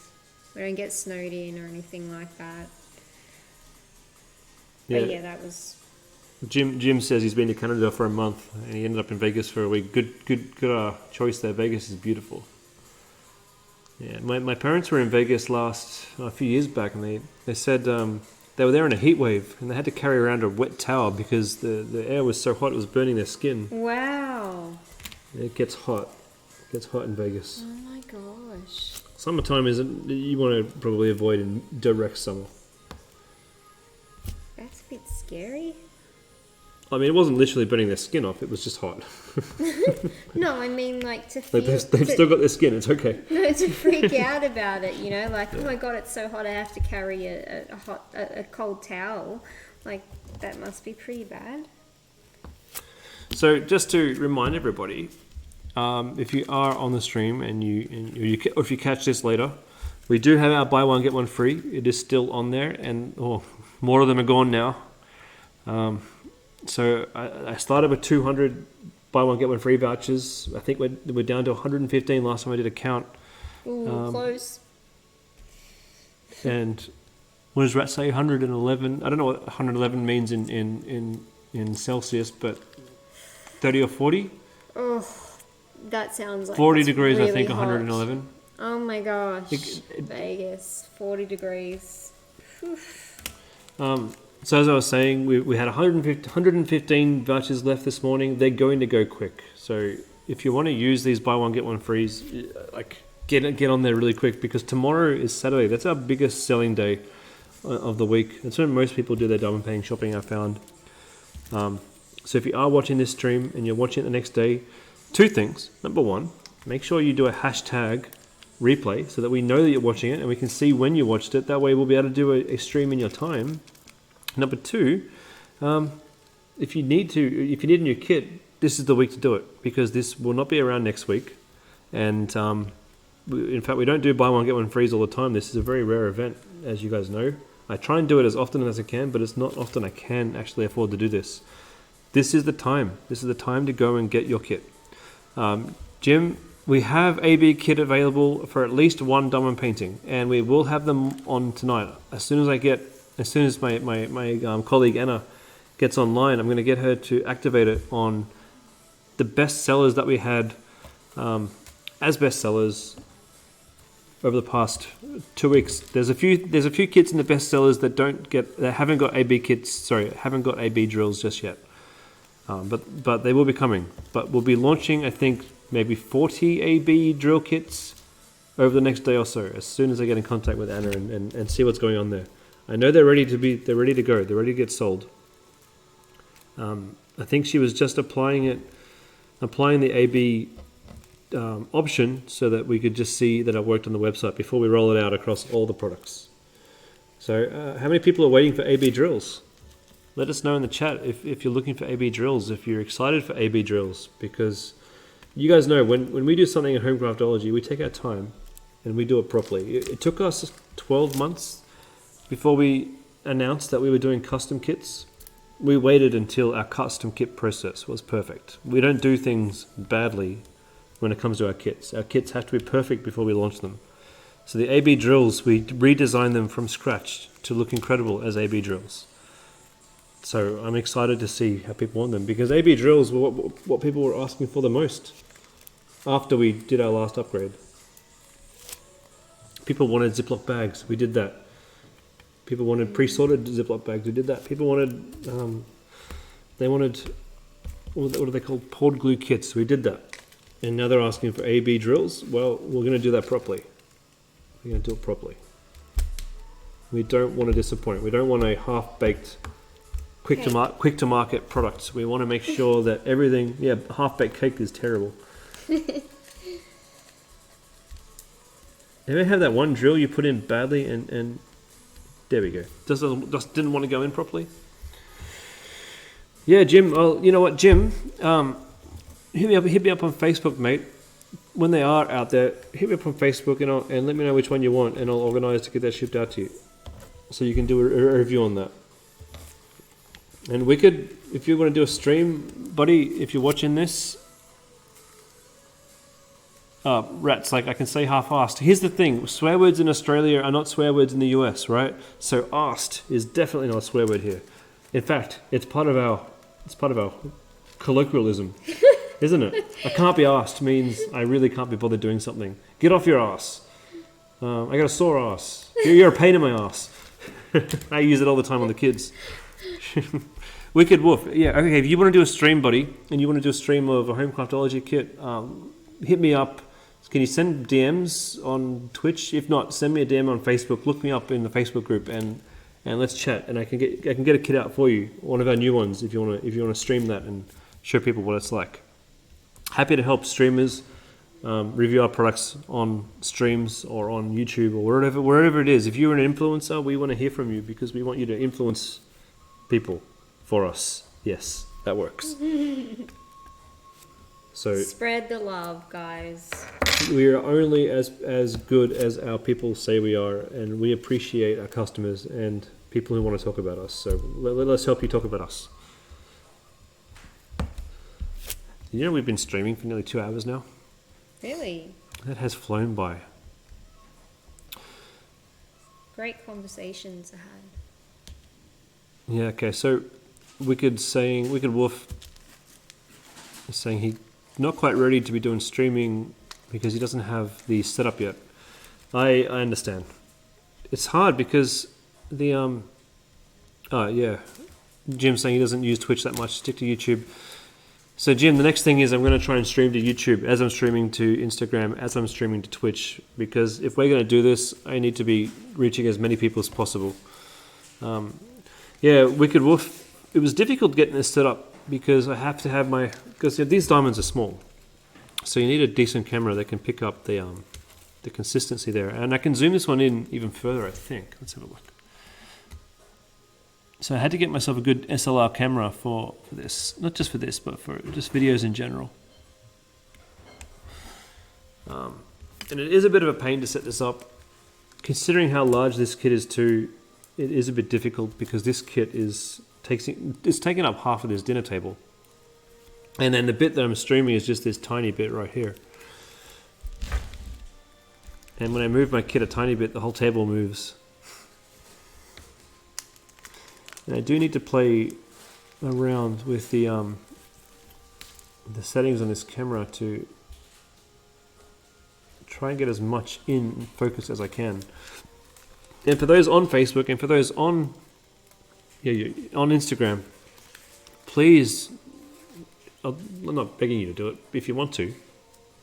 We don't get snowed in or anything like that. Yeah. But yeah, that was. Jim says he's been to Canada for a month and he ended up in Vegas for a week. Good choice there. Vegas is beautiful. Yeah, my parents were in Vegas a few years back, and they said they were there in a heat wave and they had to carry around a wet towel because the air was so hot it was burning their skin. Wow. It gets hot. It gets hot in Vegas. Oh my gosh. Summertime isn't. You want to probably avoid in direct summer. That's a bit scary. I mean, it wasn't literally burning their skin off. It was just hot. No, I mean like to feel. Like they've still got their skin. It's okay. No, to freak out about it, like, oh my god, it's so hot, I have to carry a cold towel. Like, that must be pretty bad. So just to remind everybody, if you are on the stream and or if you catch this later, we do have our buy one get one free. It is still on there, and more of them are gone now. So I started with 200 buy one get one free vouchers. I think we're down to 115 last time I did a count. Ooh, close. And what does Rat say? 111. I don't know what 111 means in Celsius, but 30 or 40. Oh, that sounds like 40 it's degrees, really I think. hot. 111. Oh my gosh, Vegas, 40 degrees. So as I was saying, we had 115 vouchers left this morning. They're going to go quick. So if you want to use these buy one get one frees, like get on there really quick, because tomorrow is Saturday. That's our biggest selling day of the week. That's when most people do their diamond painting shopping, I found. So if you are watching this stream and you're watching it the next day, two things. Number one, make sure you do a hashtag replay so that we know that you're watching it and we can see when you watched it. That way we'll be able to do a stream in your time. Number two, if you need a new kit, this is the week to do it, because this will not be around next week. And in fact, we don't do buy one get one frees all the time. This is a very rare event, as you guys know. I try and do it as often as I can, but it's not often I can actually afford to do this. This is the time. This is the time to go and get your kit. Jim, we have AB kit available for at least one diamond painting, and we will have them on tonight. As soon as my colleague Anna gets online, I'm going to get her to activate it on the best sellers that we had as best sellers over the past 2 weeks. There's a few kits in the best sellers that haven't got AB drills just yet. But they will be coming. But we'll be launching, I think, maybe 40 AB drill kits over the next day or so, as soon as I get in contact with Anna and see what's going on there. I know they're ready to go. They're ready to get sold. I think she was just applying the AB option so that we could just see that it worked on the website before we roll it out across all the products. So how many people are waiting for AB drills? Let us know in the chat if you're looking for AB drills, if you're excited for AB drills, because you guys know when we do something in Home Craftology, we take our time and we do it properly. It took us 12 months before we announced that we were doing custom kits. We waited until our custom kit process was perfect. We don't do things badly when it comes to our kits. Our kits have to be perfect before we launch them. So the AB drills, we redesigned them from scratch to look incredible as AB drills. So I'm excited to see how people want them, because AB drills were what people were asking for the most after we did our last upgrade. People wanted Ziploc bags. We did that. People wanted pre-sorted Ziploc bags. We did that. People wanted, what are they called? Poured glue kits. We did that. And now they're asking for AB drills. Well, we're going to do that properly. We're going to do it properly. We don't want to disappoint. We don't want a half-baked, quick to market product. We want to make sure that everything. Yeah, half-baked cake is terrible. Ever have that one drill you put in badly and there we go. Just didn't want to go in properly. Yeah, Jim. Well, you know what, Jim? Hit me up on Facebook, mate. when they are out there, hit me up on Facebook and let me know which one you want, and I'll organise to get that shipped out to you, so you can do a review on that. And we could, if you want to do a stream, buddy, if you're watching this, rats, like I can say half-assed. Here's the thing, swear words in Australia are not swear words in the US, right? So arsed is definitely not a swear word here. In fact, it's part of our colloquialism, isn't it? I can't be arsed means I really can't be bothered doing something. Get off your ass. I got a sore ass. You're a pain in my ass. I use it all the time on the kids. Wicked Wolf. Yeah, okay, if you want to do a stream, buddy, and you want to do a stream of a home craftology kit, hit me up. Can you send DMs on Twitch? If not, send me a DM on Facebook. Look me up in the Facebook group and let's chat. And I can get a kit out for you, one of our new ones, if you want to stream that and show people what it's like. Happy to help streamers review our products on streams or on YouTube or wherever it is. If you're an influencer, we want to hear from you because we want you to influence people for us. Yes, that works. So spread the love, guys. we are only as good as our people say we are, and we appreciate our customers and people who want to talk about us. So let's help you talk about us. You know, we've been streaming for nearly 2 hours now. Really? That has flown by. Great conversations ahead. Yeah, okay, so Wicked Wolf is saying he's not quite ready to be doing streaming because he doesn't have the setup yet. I understand. It's hard because the Jim's saying he doesn't use Twitch that much, stick to YouTube. So Jim, the next thing is I'm going to try and stream to YouTube as I'm streaming to Instagram, as I'm streaming to Twitch, because if we're going to do this, I need to be reaching as many people as possible. Wicked Wolf, it was difficult getting this set up because I have to have because these diamonds are small. So you need a decent camera that can pick up the consistency there. And I can zoom this one in even further, I think. Let's have a look. So I had to get myself a good SLR camera for this. Not just for this, but for just videos in general. And it is a bit of a pain to set this up. Considering how large this kit is too, it is a bit difficult because this kit is taking up half of this dinner table. And then the bit that I'm streaming is just this tiny bit right here. And when I move my kit a tiny bit, the whole table moves. And I do need to play around with the settings on this camera to try and get as much in focus as I can. And for those on Facebook and for those on Instagram, please, I'm not begging you to do it, but if you want to,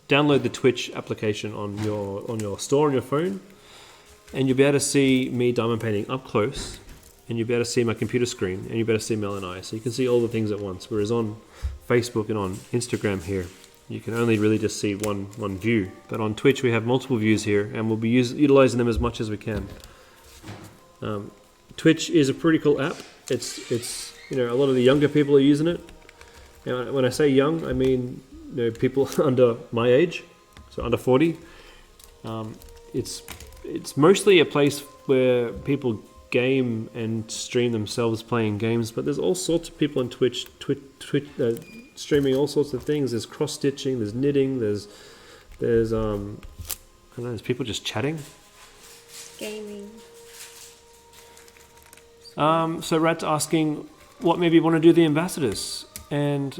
download the Twitch application on your store on your phone, and you'll be able to see me diamond painting up close, and you'll be able to see my computer screen, and you'll be able to see Mel and I, so you can see all the things at once. Whereas on Facebook and on Instagram here, you can only really just see one view. But on Twitch we have multiple views here, and we'll be utilizing them as much as we can. Twitch is a pretty cool app. It's a lot of the younger people are using it. And when I say young, I mean people under my age, so under 40. It's mostly a place where people game and stream themselves playing games, but there's all sorts of people on Twitch streaming all sorts of things. There's cross stitching, there's knitting, there's there's people just chatting, gaming. So Rat's asking what maybe you want to do the ambassadors and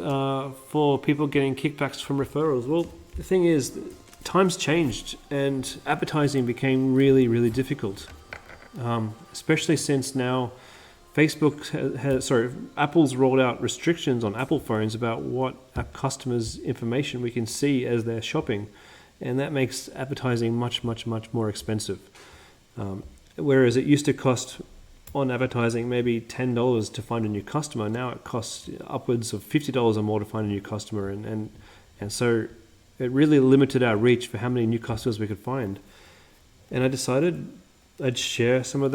for people getting kickbacks from referrals. Well, the thing is, times changed and advertising became really, really difficult. Especially since now Apple's rolled out restrictions on Apple phones about what our customers' information we can see as they're shopping, and that makes advertising much, much, much more expensive. Whereas it used to cost on advertising maybe $10 to find a new customer, now it costs upwards of $50 or more to find a new customer, and so it really limited our reach for how many new customers we could find. And I decided I'd share some of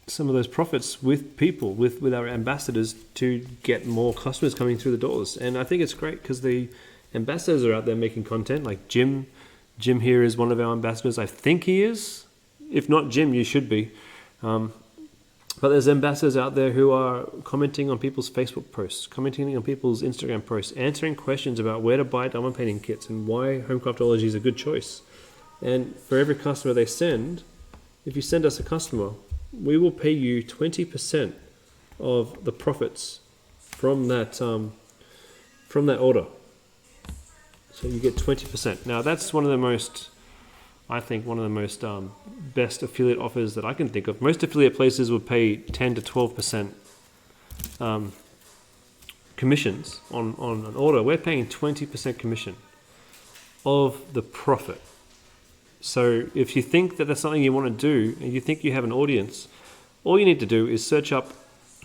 some of those profits with people, with our ambassadors, to get more customers coming through the doors. And I think it's great because the ambassadors are out there making content, like Jim. Jim here is one of our ambassadors. I think he is. If not Jim, you should be. But there's ambassadors out there who are commenting on people's Facebook posts, commenting on people's Instagram posts, answering questions about where to buy diamond painting kits and why Homecraftology is a good choice. And for every customer they send, if you send us a customer, we will pay you 20% of the profits from that order. So you get 20%. Now that's one of the most best affiliate offers that I can think of. Most affiliate places would pay 10 to 12% commissions on an order. We're paying 20% commission of the profit. So if you think that that's something you want to do and you think you have an audience, all you need to do is search up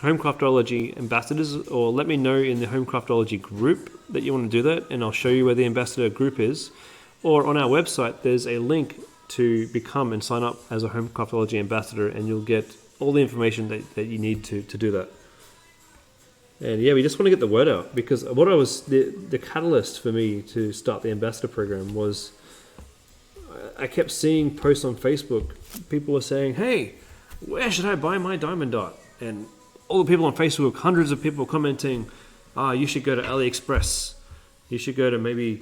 Homecraftology ambassadors, or let me know in the Homecraftology group that you want to do that, and I'll show you where the ambassador group is. Or on our website, there's a link to become and sign up as a Homecraftology ambassador, and you'll get all the information that you need to do that. And yeah, we just want to get the word out, because the catalyst for me to start the ambassador program was I kept seeing posts on Facebook. People were saying, "Hey, where should I buy my diamond dot?" And all the people on Facebook, hundreds of people commenting, "You should go to AliExpress. You should go to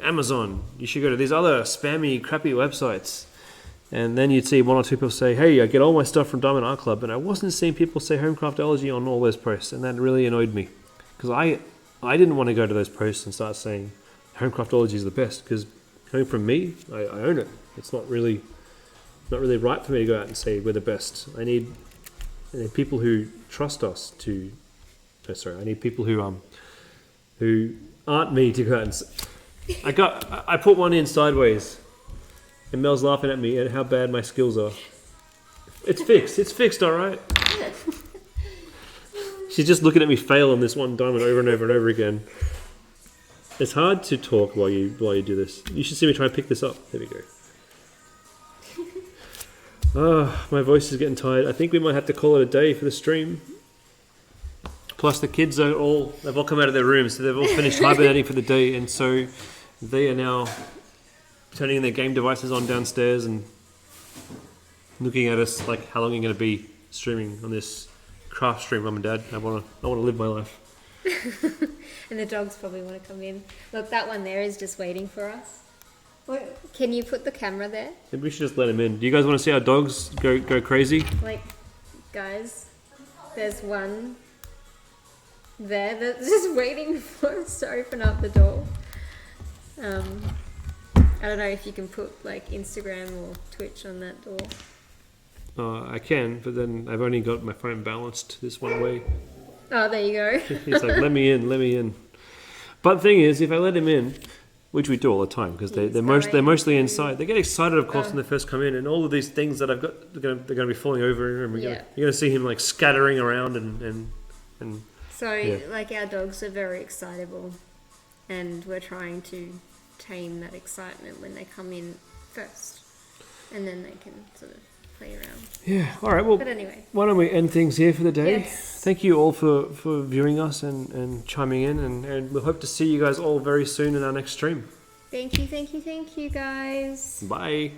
Amazon. You should go to these other spammy, crappy websites." And then you'd see one or two people say, "Hey, I get all my stuff from Diamond Art Club." And I wasn't seeing people say Homecraftology on all those posts, and that really annoyed me, because I didn't want to go to those posts and start saying Homecraftology is the best, because coming from me, I own it. It's not really right for me to go out and say we're the best. I need people who trust us to. I need people who aren't me to go out and say. I put one in sideways, and Mel's laughing at me at how bad my skills are. It's fixed, all right. She's just looking at me fail on this one diamond over and over and over again. It's hard to talk while you do this. You should see me try and pick this up. There we go. My voice is getting tired. I think we might have to call it a day for the stream. Plus the kids they've all come out of their rooms, so they've all finished hibernating for the day, and so they are now turning their game devices on downstairs and looking at us like, how long are you going to be streaming on this craft stream, Mum and Dad? I want to live my life. And the dogs probably want to come in. Look, that one there is just waiting for us. Can you put the camera there? Maybe we should just let him in. Do you guys want to see our dogs go crazy? Like, guys, there's one there that's just waiting for us to open up the door. I don't know if you can put like Instagram or Twitch on that door. I can, but then I've only got my phone balanced this one way. Oh, there you go. He's like, let me in. But the thing is, if I let him in, which we do all the time, because they're mostly inside. They get excited, of course, when they first come in, and all of these things that I've got, they're going to be falling over, and you're going to see him like scattering around and. So, like, our dogs are very excitable, and we're trying to tame that excitement when they come in first, and then they can sort of play around. Yeah, all right, well, but anyway, why don't we end things here for the day? Yes. Thank you all for viewing us and chiming in, and we'll hope to see you guys all very soon in our next stream. Thank you, guys. Bye.